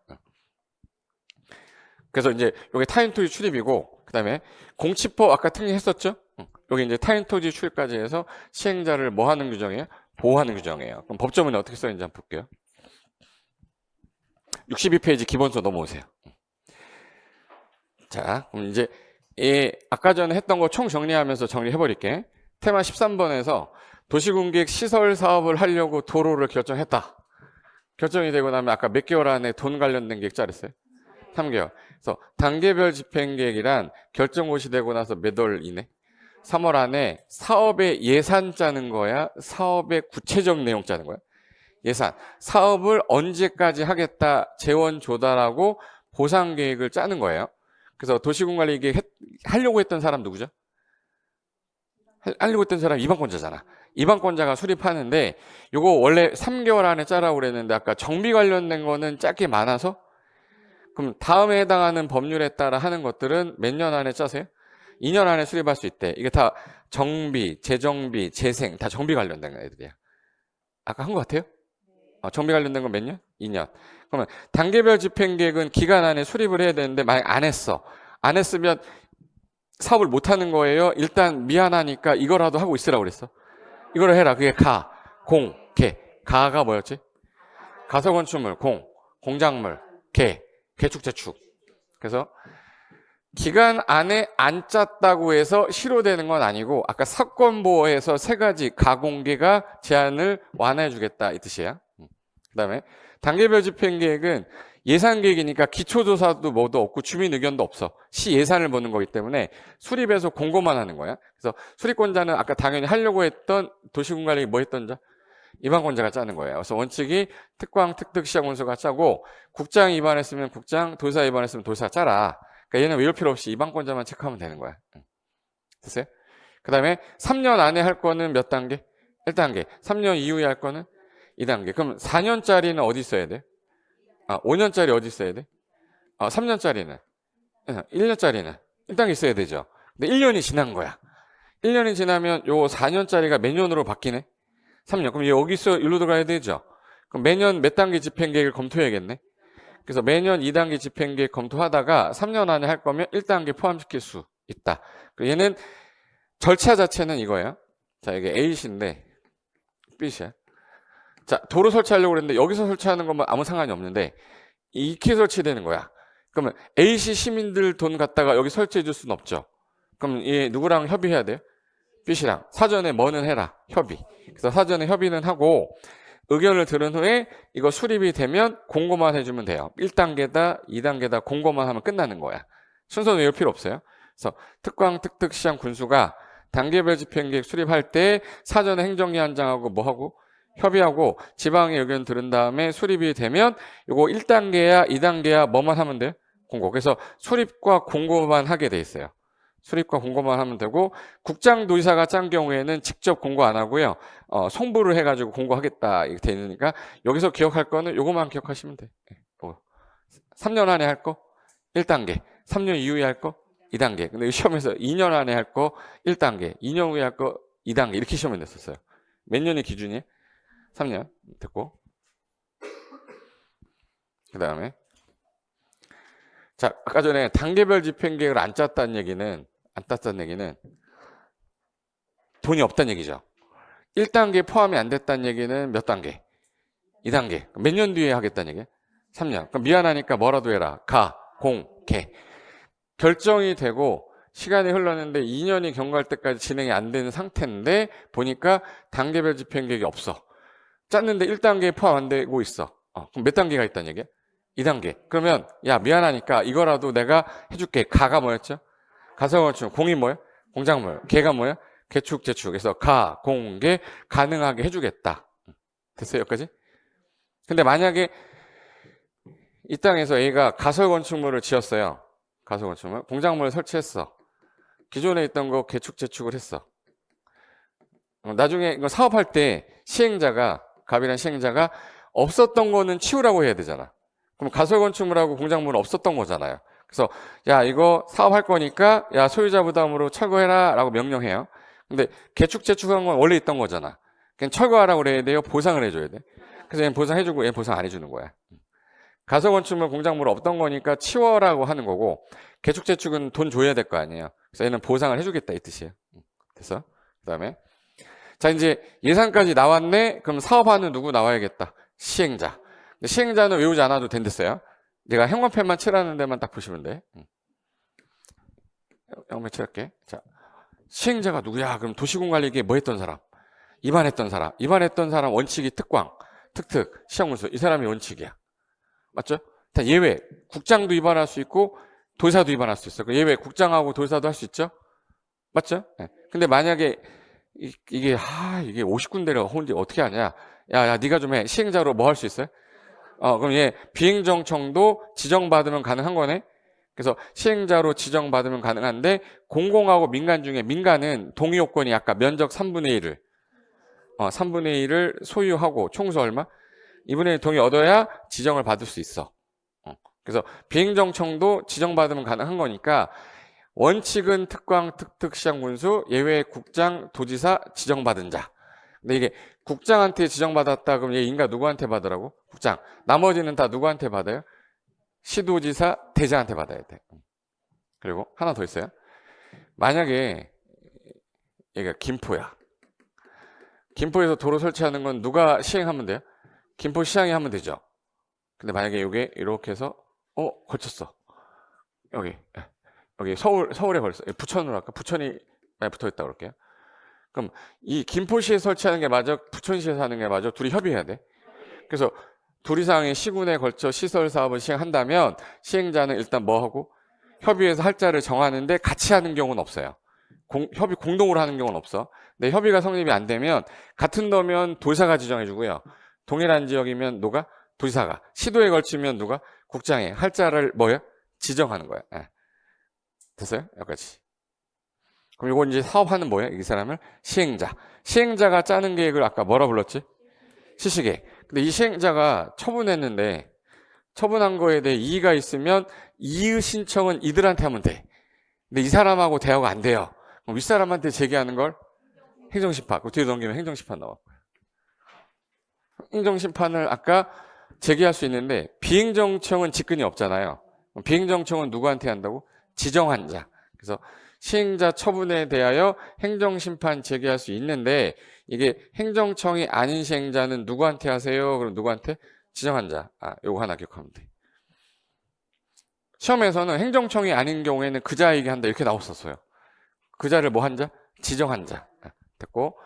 그래서 이제 여기 타인 토지 출입이고 그다음에 공치법 아까 특례했었죠? 여기 이제 타인 토지 출입까지 해서 시행자를 뭐 하는 규정이에요? 보호하는 규정이에요. 그럼 법조문에 어떻게 써 있는지 한번 볼게요. 62페이지 기본서 넘어오세요. 자, 그럼 이제 아까 전에 했던 거 총 정리하면서 정리해버릴게. 테마 13번에서 도시공객 시설 사업을 하려고 도로를 결정했다. 결정이 되고 나면 아까 몇 개월 안에 돈 관련된 계획 짜렸어요? 3개월. 그래서 단계별 집행계획이란 결정고시 되고 나서 몇 월 이내? 3월 안에 사업의 예산 짜는 거야? 사업의 구체적 내용 짜는 거야? 예산. 사업을 언제까지 하겠다 재원 조달하고 보상 계획을 짜는 거예요. 그래서 도시군관리 계획 하려고 했던 사람 누구죠? 하려고 했던 사람 이방권자잖아. 이방권자가 수립하는데 요거 원래 3개월 안에 짜라고 그랬는데 아까 정비 관련된 거는 짧게 많아서 그럼 다음에 해당하는 법률에 따라 하는 것들은 몇 년 안에 짜세요? 2년 안에 수립할 수 있대. 이게 다 정비, 재정비, 재생 다 정비 관련된 애들이야. 아까 한 것 같아요? 정비 관련된 건 몇 년? 2년. 그러면 단계별 집행계획은 기간 안에 수립을 해야 되는데 만약 안 했어. 안 했으면 사업을 못 하는 거예요. 일단 미안하니까 이거라도 하고 있으라고 그랬어. 이거를 해라. 그게 가, 공, 개. 가가 뭐였지? 가설건축물, 공, 공작물, 개, 개축, 재축. 그래서 기간 안에 안 짰다고 해서 실효되는 건 아니고 아까 사건보호에서 3가지 가공개가 제한을 완화해 주겠다 이 뜻이야. 그 다음에 단계별 집행계획은 예산계획이니까 기초조사도 뭐도 없고 주민 의견도 없어. 시 예산을 보는 거기 때문에 수립해서 공고만 하는 거야. 그래서 수립권자는 아까 당연히 하려고 했던 도시군관리 뭐 했던 자? 이방권자가 짜는 거예요. 그래서 원칙이 특광, 특특, 시장원수가 짜고 국장 위반했으면 국장, 도사 위반했으면 도사 짜라. 그러니까 얘는 외울 필요 없이 이방권자만 체크하면 되는 거야. 됐어요? 그 다음에 3년 안에 할 거는 몇 단계? 1단계. 3년 이후에 할 거는 2단계. 그럼 4년짜리는 어디 있어야 돼? 5년짜리 어디 있어야 돼? 3년짜리는? 1년짜리는? 1단계 있어야 되죠. 근데 1년이 지난 거야. 1년이 지나면 요 4년짜리가 몇 년으로 바뀌네? 3년. 그럼 여기서 일로 들어가야 되죠. 그럼 매년 몇 단계 집행계획을 검토해야겠네. 그래서 매년 2단계 집행계획 검토하다가 3년 안에 할 거면 1단계 포함시킬 수 있다. 얘는 절차 자체는 이거예요. 자, 이게 A씨인데 B씨야. 자, 도로 설치하려고 그랬는데 여기서 설치하는 것만 아무 상관이 없는데 이렇게 설치되는 거야. 그러면 A씨 시민들 돈 갖다가 여기 설치해 줄 수는 없죠. 그럼 얘 누구랑 협의해야 돼요? B씨랑. 사전에 뭐는 해라. 협의. 그래서 사전에 협의는 하고 의견을 들은 후에 이거 수립이 되면 공고만 해주면 돼요. 1단계다, 2단계다 공고만 하면 끝나는 거야. 순서는 외울 필요 없어요. 그래서 특광, 특특, 시장, 군수가 단계별 집행계획 수립할 때 사전에 행정위원장하고 뭐 하고 협의하고 지방의 의견 들은 다음에 수립이 되면 이거 1단계야 2단계야 뭐만 하면 돼요? 공고. 그래서 수립과 공고만 하게 돼 있어요. 수립과 공고만 하면 되고 국장도지사가 짠 경우에는 직접 공고 안 하고요. 송부를 해가지고 공고하겠다 이렇게 돼 있으니까 여기서 기억할 거는 요것만 기억하시면 돼. 3년 안에 할 거 1단계, 3년 이후에 할 거 2단계. 근데 시험에서 2년 안에 할 거 1단계, 2년 후에 할 거 2단계 이렇게 시험에 냈었어요. 몇 년이 기준이에요? 3년 됐고 그 다음에 자 아까 전에 단계별 집행계획을 안 짰다는 얘기는 돈이 없다는 얘기죠. 1단계 포함이 안 됐다는 얘기는 몇 단계? 2단계. 몇 년 뒤에 하겠다는 얘기야? 3년. 그럼 미안하니까 뭐라도 해라. 가, 공, 개. 결정이 되고 시간이 흘렀는데 2년이 경과할 때까지 진행이 안 되는 상태인데 보니까 단계별 집행계획이 없어. 짰는데 1단계에 포함 안 되고 있어. 그럼 몇 단계가 있다는 얘기야? 2단계. 그러면 야 미안하니까 이거라도 내가 해줄게. 가가 뭐였죠? 가설건축. 공이 뭐야? 공작물. 개가 뭐야? 개축, 재축. 그래서 가, 공, 개 가능하게 해주겠다. 됐어요? 여기까지? 근데 만약에 이 땅에서 A가 가설건축물을 지었어요. 가설건축물. 공작물을 설치했어. 기존에 있던 거 개축, 재축을 했어. 나중에 이거 사업할 때 시행자가, 갑이란 시행자가 없었던 거는 치우라고 해야 되잖아. 그럼 가설건축물하고 공작물은 없었던 거잖아요. 그래서 야 이거 사업할 거니까 야 소유자 부담으로 철거해라 라고 명령해요. 근데 개축, 재축한 건 원래 있던 거잖아. 그냥 철거하라고 그래야 돼요? 보상을 해줘야 돼? 그래서 얘는 보상해주고 얘는 보상 안 해주는 거야. 가설건축물, 공작물 없던 거니까 치워라고 하는 거고 개축, 재축은 돈 줘야 될 거 아니에요. 그래서 얘는 보상을 해주겠다 이 뜻이에요. 됐어? 그 다음에 자 이제 예산까지 나왔네. 그럼 사업하는 누구 나와야겠다. 시행자. 근데 시행자는 외우지 않아도 된댔어요. 내가 형광펜만 칠하는 데만 딱 보시면 돼. 형광펜 칠할게. 자, 시행자가 누구야? 그럼 도시공관리기에 뭐 했던 사람? 입안했던 사람. 입안했던 사람 원칙이 특광, 특특, 시험문수. 이 사람이 원칙이야. 맞죠? 다 예외. 국장도 입안할 수 있고 도사도 입안할 수 있어. 예외 국장하고 도사도 할 수 있죠? 맞죠? 네. 근데 만약에 이게 50군데를 혼자 어떻게 하냐? 야, 네가 좀 해. 시행자로 뭐 할 수 있어요? 그럼 얘 비행정청도 지정받으면 가능한 거네. 그래서 시행자로 지정받으면 가능한데 공공하고 민간 중에 민간은 동의 요건이 아까 면적 3분의 1을 3분의 1을 소유하고 총수 얼마? 2분의 1 동의 얻어야 지정을 받을 수 있어. 그래서 비행정청도 지정받으면 가능한 거니까 원칙은 특광, 특특, 시장군수, 예외 국장, 도지사 지정받은 자. 근데 이게 국장한테 지정받았다 그럼 얘 인가 누구한테 받으라고? 국장. 나머지는 다 누구한테 받아요? 시도지사, 대장한테 받아야 돼. 그리고 하나 더 있어요. 만약에 얘가 김포야. 김포에서 도로 설치하는 건 누가 시행하면 돼요? 김포시장이 하면 되죠. 근데 만약에 이게 이렇게 해서 걸쳤어. 여기 서울에 걸렸어. 부천으로 할까? 부천이 많이 붙어있다 그럴게요. 그럼 이 김포시에 설치하는 게 맞아? 부천시에서 하는 게 맞아? 둘이 협의해야 돼. 그래서 둘 이상의 시군에 걸쳐 시설 사업을 시행한다면 시행자는 일단 뭐 하고? 협의해서 할자를 정하는데 같이 하는 경우는 없어요. 협의 공동으로 하는 경우는 없어. 근데 협의가 성립이 안 되면 같은 도면 도사가 지정해주고요. 동일한 지역이면 누가? 도지사가. 시도에 걸치면 누가? 국장이 할자를 뭐예요? 지정하는 거야. 됐어요? 여기까지. 그럼 이거 이제 사업하는 뭐예요? 이 사람을 시행자. 시행자가 짜는 계획을 아까 뭐라 불렀지? 시시계획. 근데 이 시행자가 처분했는데 처분한 거에 대해 이의가 있으면 이의 신청은 이들한테 하면 돼. 근데 이 사람하고 대화가 안 돼요. 그럼 윗사람한테 제기하는 걸 행정심판. 그 뒤에 넘기면 행정심판 나와. 행정심판을 아까 제기할 수 있는데 비행정청은 직근이 없잖아요. 비행정청은 누구한테 한다고? 지정한 자. 그래서 시행자 처분에 대하여 행정심판 제기할 수 있는데 이게 행정청이 아닌 시행자는 누구한테 하세요? 그럼 누구한테? 지정한 자. 요거 하나 기억하면 돼. 시험에서는 행정청이 아닌 경우에는 그 자에게 한다 이렇게 나왔었어요. 그 자를 뭐 한 자? 지정한 자. 됐고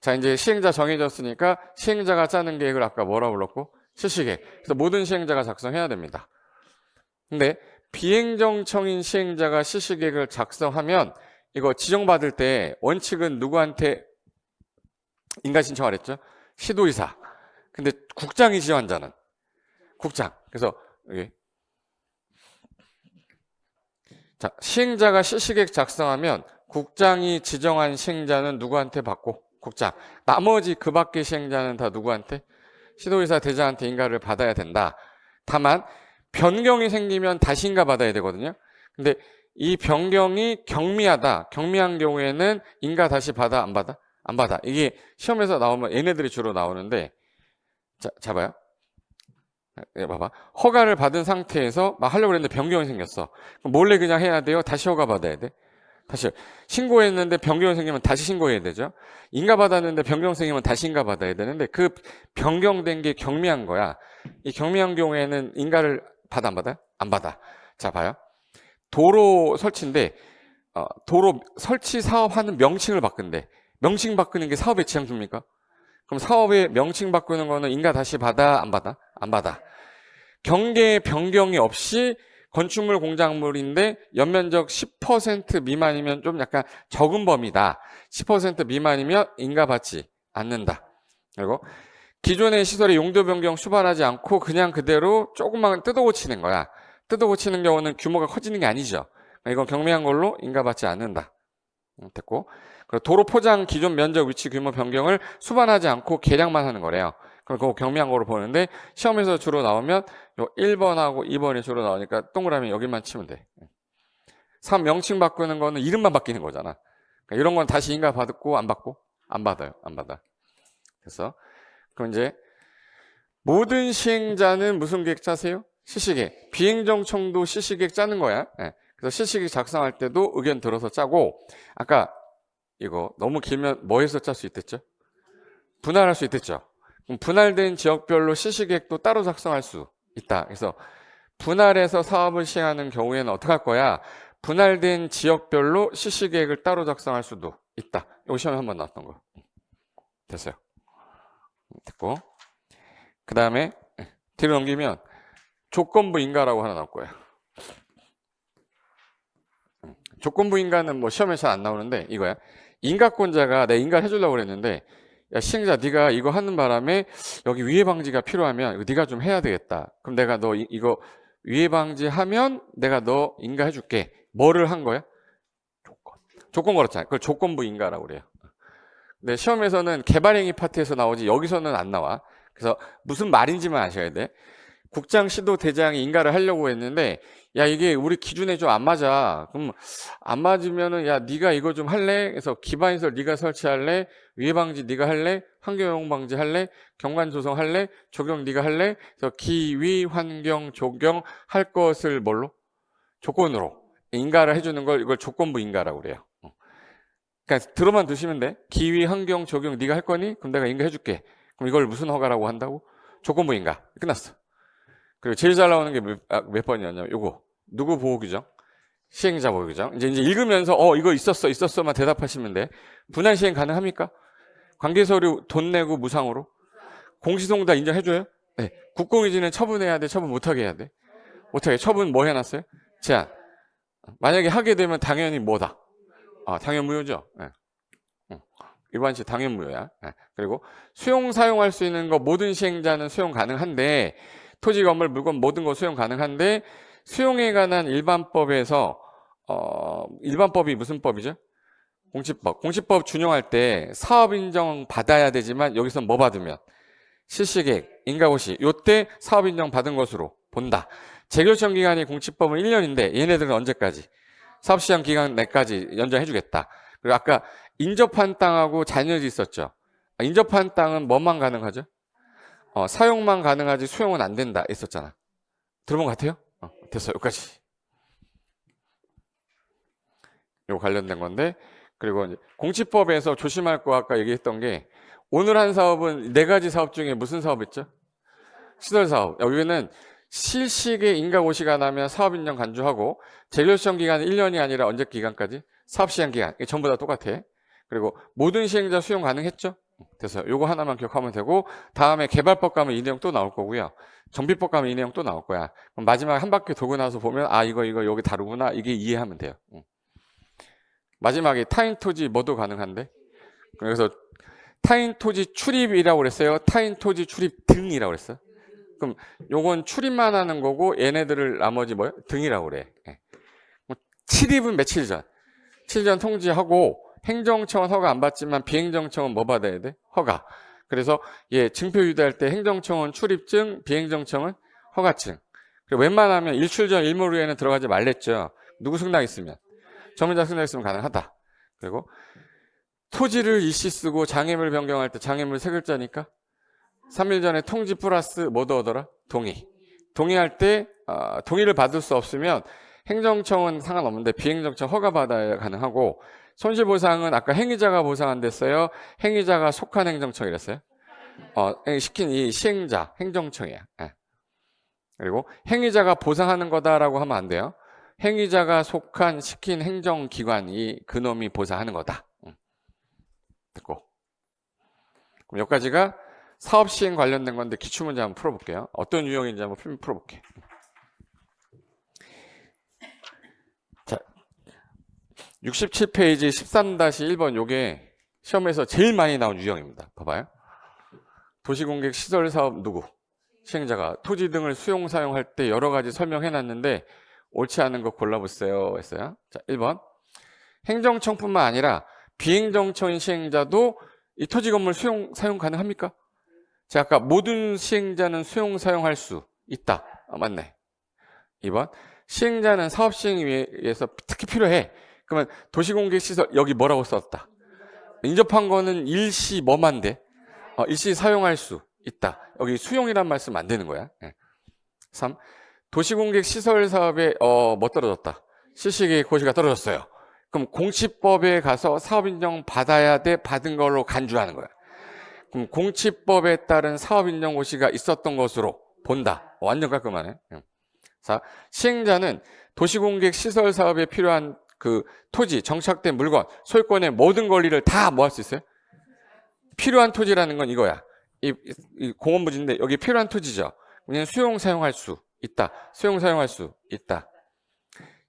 자 이제 시행자 정해졌으니까 시행자가 짜는 계획을 아까 뭐라 불렀고? 실시계획. 그래서 모든 시행자가 작성해야 됩니다. 근데 비행정청인 시행자가 실시계획을 작성하면 이거 지정받을 때 원칙은 누구한테 인가 신청을 했죠? 시도의사. 근데 국장이 지정한 자는 국장. 그래서 여기 자 시행자가 실시계획 작성하면 국장이 지정한 시행자는 누구한테 받고? 국장. 나머지 그 밖의 시행자는 다 누구한테? 시도의사 대장한테 인가를 받아야 된다. 다만 변경이 생기면 다시 인가 받아야 되거든요. 근데 이 변경이 경미하다. 경미한 경우에는 인가 다시 받아? 안 받아? 안 받아. 이게 시험에서 나오면 얘네들이 주로 나오는데 자 봐요. 봐봐. 허가를 받은 상태에서 막 하려고 했는데 변경이 생겼어. 그럼 몰래 그냥 해야 돼요? 다시 허가 받아야 돼? 다시 신고했는데 변경이 생기면 다시 신고해야 되죠. 인가 받았는데 변경 생기면 다시 인가 받아야 되는데 그 변경된 게 경미한 거야. 이 경미한 경우에는 인가를 받아 안 받아요? 안 받아. 자 봐요. 도로 설치인데 도로 설치 사업하는 명칭을 바꾼대. 명칭 바꾸는 게 사업에 지장 줍니까? 그럼 사업에 명칭 바꾸는 거는 인가 다시 받아 안 받아? 안 받아. 경계 변경이 없이 건축물 공작물인데 연면적 10% 미만이면 좀 약간 적은 범위다. 10% 미만이면 인가받지 않는다. 그리고 기존의 시설의 용도 변경 수반하지 않고 그냥 그대로 조금만 뜯어 고치는 거야. 뜯어 고치는 경우는 규모가 커지는 게 아니죠. 이건 경미한 걸로 인가받지 않는다. 됐고. 그리고 도로 포장 기존 면적 위치 규모 변경을 수반하지 않고 개량만 하는 거래요. 그럼 그거 경미한 거로 보는데 시험에서 주로 나오면 요 1번하고 2번이 주로 나오니까 동그라미 여기만 치면 돼. 3 명칭 바꾸는 거는 이름만 바뀌는 거잖아. 그러니까 이런 건 다시 인가 받고 안 받고? 안 받아요. 안 받아. 그래서 그럼 이제 모든 시행자는 무슨 계획 짜세요? 실시계획. 비행정청도 실시계획 짜는 거야. 예. 그래서 실시계획 작성할 때도 의견 들어서 짜고 아까 이거 너무 길면 뭐 해서 짤 수 있댔죠? 분할할 수 있댔죠? 그럼 분할된 지역별로 실시계획도 따로 작성할 수 있다. 그래서 분할해서 사업을 시행하는 경우에는 어떻게 할 거야? 분할된 지역별로 실시계획을 따로 작성할 수도 있다. 이거 시험에 한번 나왔던 거. 됐어요. 됐고. 그 다음에 뒤로 넘기면 조건부 인가라고 하나 나올 거예요. 조건부 인가는 뭐 시험에 잘 안 나오는데 이거야. 인가권자가 내 인가를 해주려고 그랬는데 야 시행자 네가 이거 하는 바람에 여기 위해 방지가 필요하면 이거 네가 좀 해야 되겠다. 그럼 내가 너 이거 위해 방지하면 내가 너 인가해 줄게. 뭐를 한 거야? 조건 걸었잖아요. 그걸 조건부 인가라고 그래요. 근데 시험에서는 개발행위 파트에서 나오지 여기서는 안 나와. 그래서 무슨 말인지만 아셔야 돼. 국장, 시도, 대장이 인가를 하려고 했는데 야 이게 우리 기준에 좀 안 맞아. 그럼 안 맞으면은 야 네가 이거 좀 할래? 그래서 기반시설 네가 설치할래? 위해 방지 네가 할래? 환경오염 방지 할래? 경관 조성 할래? 조경 네가 할래? 그래서 기위 환경 조경 할 것을 뭘로? 조건으로 인가를 해주는 걸 이걸 조건부 인가라고 그래요. 그러니까 들어만 두시면 돼. 기위 환경 조경 네가 할 거니? 그럼 내가 인가해줄게. 그럼 이걸 무슨 허가라고 한다고? 조건부 인가. 끝났어. 그리고 제일 잘 나오는 게 몇 번이었냐면 요거 누구 보호 규정? 시행자 보호 규정. 이제 읽으면서 이거 있었어만 대답하시면 돼. 분할 시행 가능합니까? 관계 서류 돈 내고 무상으로? 공시송 다 인정해줘요? 네. 국공유지는 처분해야 돼? 처분 못하게 해야 돼? 못하게. 처분 뭐 해놨어요? 제한. 만약에 하게 되면 당연히 뭐다? 당연 무효죠. 네. 일반시 당연 무효야. 네. 그리고 수용 사용할 수 있는 거 모든 시행자는 수용 가능한데 토지 건물 물건 모든 거 수용 가능한데 수용에 관한 일반법에서 일반법이 무슨 법이죠? 공시법. 공시법 준용할 때 사업 인정 받아야 되지만 여기서 뭐 받으면 실시계획, 인가고시 요때 사업 인정 받은 것으로 본다. 재결정 기간이 공시법은 1년인데 얘네들은 언제까지? 사업시장 기간 내까지 연장해주겠다. 그리고 아까 인접한 땅하고 잔여지 있었죠. 인접한 땅은 뭐만 가능하죠? 사용만 가능하지 수용은 안 된다 있었잖아. 들어본 것 같아요? 됐어요. 여기까지. 요 관련된 건데 그리고 이제 공시법에서 조심할 거 아까 얘기했던 게 오늘 한 사업은 4가지 사업 중에 무슨 사업 있죠? 시설사업. 여기는 실시계 인가고시가 나면 사업인정 간주하고 재결정 기간은 1년이 아니라 언제 기간까지? 사업시행 기간. 이게 전부 다 똑같아. 그리고 모든 시행자 수용 가능했죠? 됐어요. 요거 하나만 기억하면 되고 다음에 개발법 가면 이 내용 또 나올 거고요. 정비법 가면 이 내용 또 나올 거야. 그럼 마지막에 한 바퀴 돌고 나서 보면 이거 여기 다르구나. 이게 이해하면 돼요. 마지막에 타인 토지 뭐도 가능한데 그래서 타인 토지 출입이라고 그랬어요. 타인 토지 출입 등이라고 그랬어요. 그럼 요건 출입만 하는 거고 얘네들을 나머지 뭐요? 등이라고 그래. 출입은 며칠 전? 7전 통지하고 행정청은 허가 안 받지만 비행정청은 뭐 받아야 돼? 허가. 그래서 증표 유대할 때 행정청은 출입증, 비행정청은 허가증. 그리고 웬만하면 일출 전 일몰 후에는 들어가지 말랬죠. 누구 승낙 있으면. 전문자 승낙 있으면 가능하다. 그리고 토지를 일시 쓰고 장애물 변경할 때 장애물 3글자니까 3일 전에 통지 플러스 뭐 더하더라? 동의. 동의할 때 동의를 받을 수 없으면 행정청은 상관없는데 비행정청 허가받아야 가능하고 손실보상은 아까 행위자가 보상한댔어요. 행위자가 속한 행정청이랬어요. 시킨 이 시행자 행정청이야. 그리고 행위자가 보상하는 거다라고 하면 안 돼요. 행위자가 속한 시킨 행정기관이 그놈이 보상하는 거다. 듣고 그럼 여기까지가 사업 시행 관련된 건데 기출문제 한번 풀어볼게요. 어떤 유형인지 한번 풀어볼게. 자, 67페이지 13-1번 요게 시험에서 제일 많이 나온 유형입니다. 봐봐요. 도시공객 시설사업 누구? 시행자가 토지 등을 수용 사용할 때 여러 가지 설명해놨는데 옳지 않은 거 골라보세요 했어요. 자, 1번 행정청뿐만 아니라 비행정청인 시행자도 이 토지 건물 수용 사용 가능합니까? 자, 아까 모든 시행자는 수용 사용할 수 있다. 맞네. 2번 시행자는 사업 시행 위해서 특히 필요해. 그러면 도시공객 시설 여기 뭐라고 썼다? 인접한 거는 일시 뭐만 돼? 일시 사용할 수 있다. 여기 수용이란 말씀 안 되는 거야. 3. 도시공객 시설 사업에 뭐 떨어졌다? 실시계획 고시가 떨어졌어요. 그럼 공시법에 가서 사업인정 받아야 돼? 받은 걸로 간주하는 거야. 그럼 공시법에 따른 사업인정 고시가 있었던 것으로 본다. 완전 깔끔하네. 4. 시행자는 도시공객 시설 사업에 필요한 그 토지, 정착된 물건, 소유권의 모든 권리를 다 뭐 할 수 있어요? 필요한 토지라는 건 이거야. 이 공원부지인데 여기 필요한 토지죠. 그냥 수용 사용할 수 있다. 수용 사용할 수 있다.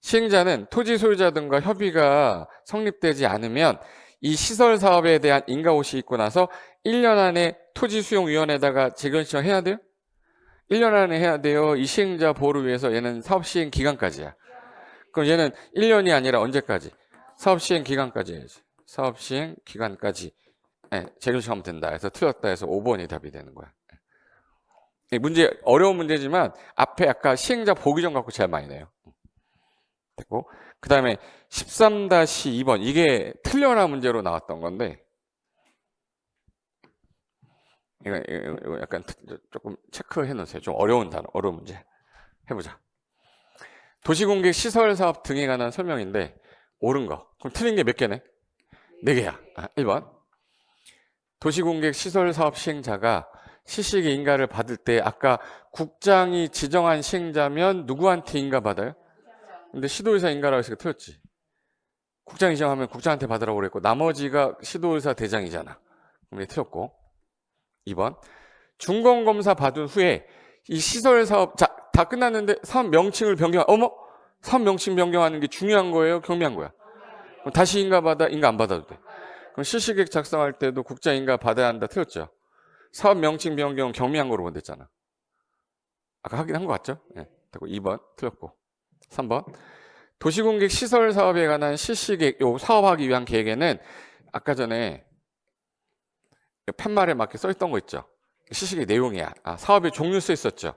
시행자는 토지 소유자 등과 협의가 성립되지 않으면 이 시설 사업에 대한 인가호시 있고 나서 1년 안에 토지수용위원회에다가 재견 신청해야 돼요? 1년 안에 해야 돼요. 이 시행자 보호를 위해서 얘는 사업 시행 기간까지야. 그럼 얘는 1년이 아니라 언제까지? 사업 시행 기간까지 해야지. 사업 시행 기간까지. 네, 재견 신청하면 된다. 그래서 틀렸다 해서 5번이 답이 되는 거야. 이 문제 어려운 문제지만 앞에 아까 시행자 보기 전 갖고 제일 많이 내요. 됐고 그 다음에 13-2번 이게 틀려나 문제로 나왔던 건데 이거 약간 조금 체크해 놓으세요. 좀 어려운 단어, 어려운 문제 해보자. 도시공객 시설사업 등에 관한 설명인데 옳은 거. 그럼 틀린 게 몇 개네? 4개야. 1번 도시공객 시설사업 시행자가 시식의 인가를 받을 때 아까 국장이 지정한 시행자면 누구한테 인가 받아요? 근데 시도의사 인가라고 해서 틀렸지. 국장이 지정하면 국장한테 받으라고 그랬고 나머지가 시도의사 대장이잖아. 그럼 틀렸고 2번 중공검사 받은 후에 이 시설사업 다 끝났는데 사업 명칭을 변경 사업 명칭 변경하는 게 중요한 거예요? 경미한 거야? 그럼 다시 인가 받아? 인가 안 받아도 돼. 그럼 실시계획 작성할 때도 국장 인가 받아야 한다 틀렸죠? 사업 명칭 변경 경미한 거로 본댔잖아. 아까 확인한 거 같죠? 네. 2번 틀렸고 3번 도시공객 시설 사업에 관한 실시계획 요 사업하기 위한 계획에는 아까 전에 팻말에 맞게 써 있던 거 있죠? 실시계획 내용이야. 사업의 종류 써 있었죠?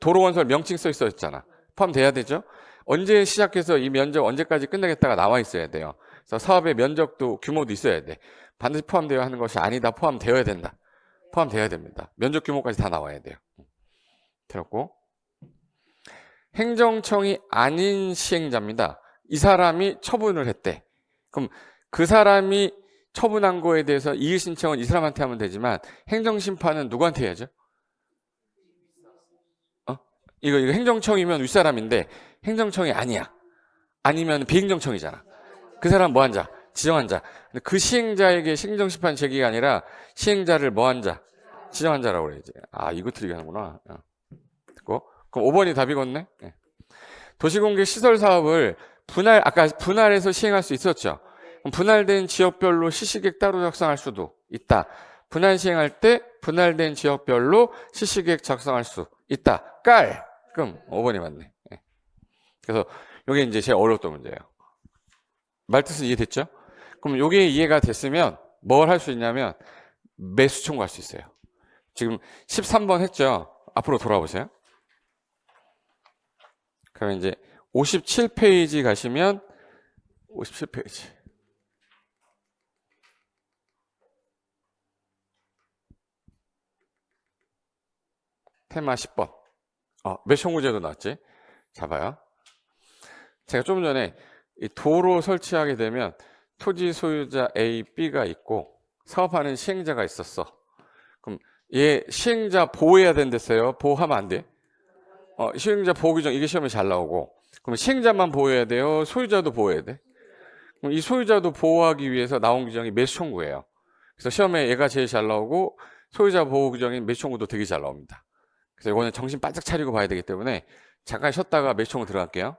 도로건설 명칭 써 있었잖아. 포함돼야 되죠? 언제 시작해서 이 면적 언제까지 끝내겠다가 나와 있어야 돼요. 그래서 사업의 면적도 규모도 있어야 돼. 반드시 포함되어야 하는 것이 아니다. 포함되어야 된다. 포함되어야 됩니다. 면적 규모까지 다 나와야 돼요. 들었고 행정청이 아닌 시행자입니다. 이 사람이 처분을 했대. 그럼 그 사람이 처분한 거에 대해서 이의 신청은 이 사람한테 하면 되지만 행정심판은 누구한테 해야죠? 이거 행정청이면 윗사람인데 행정청이 아니야. 아니면 비행정청이잖아. 그 사람 뭐 한 자? 지정한 자. 근데 그 시행자에게 행정심판 제기가 아니라 시행자를 뭐 한 자? 지정한 자라고 그래야지. 이거 틀리게 하는구나. 됐고. 그럼 5번이 답이겠네. 네. 도시공개 시설 사업을 아까 분할해서 시행할 수 있었죠. 그럼 분할된 지역별로 실시계획 따로 작성할 수도 있다. 분할 시행할 때 분할된 지역별로 실시계획 작성할 수 있다. 그럼 5번이 맞네. 네. 그래서 이게 이제 제일 어려웠던 문제예요. 말뜻은 이해됐죠? 그럼 이게 이해가 됐으면 뭘 할 수 있냐면 매수 청구할 수 있어요. 지금 13번 했죠? 앞으로 돌아보세요. 그러면 이제 57페이지 가시면 57페이지 테마 10번 매수청구제도 나왔지? 잡아요. 제가 좀 전에 이 도로 설치하게 되면 토지 소유자 A, B가 있고 사업하는 시행자가 있었어. 그럼 얘 시행자 보호해야 된댔어요. 보호하면 안 돼? 시행자 보호 규정 이게 시험에 잘 나오고 그럼 시행자만 보호해야 돼요? 소유자도 보호해야 돼? 그럼 이 소유자도 보호하기 위해서 나온 규정이 매수 청구예요. 그래서 시험에 얘가 제일 잘 나오고 소유자 보호 규정인 매수청구도 되게 잘 나옵니다. 그래서 이거는 정신 바짝 차리고 봐야 되기 때문에 잠깐 쉬었다가 매수청구 들어갈게요.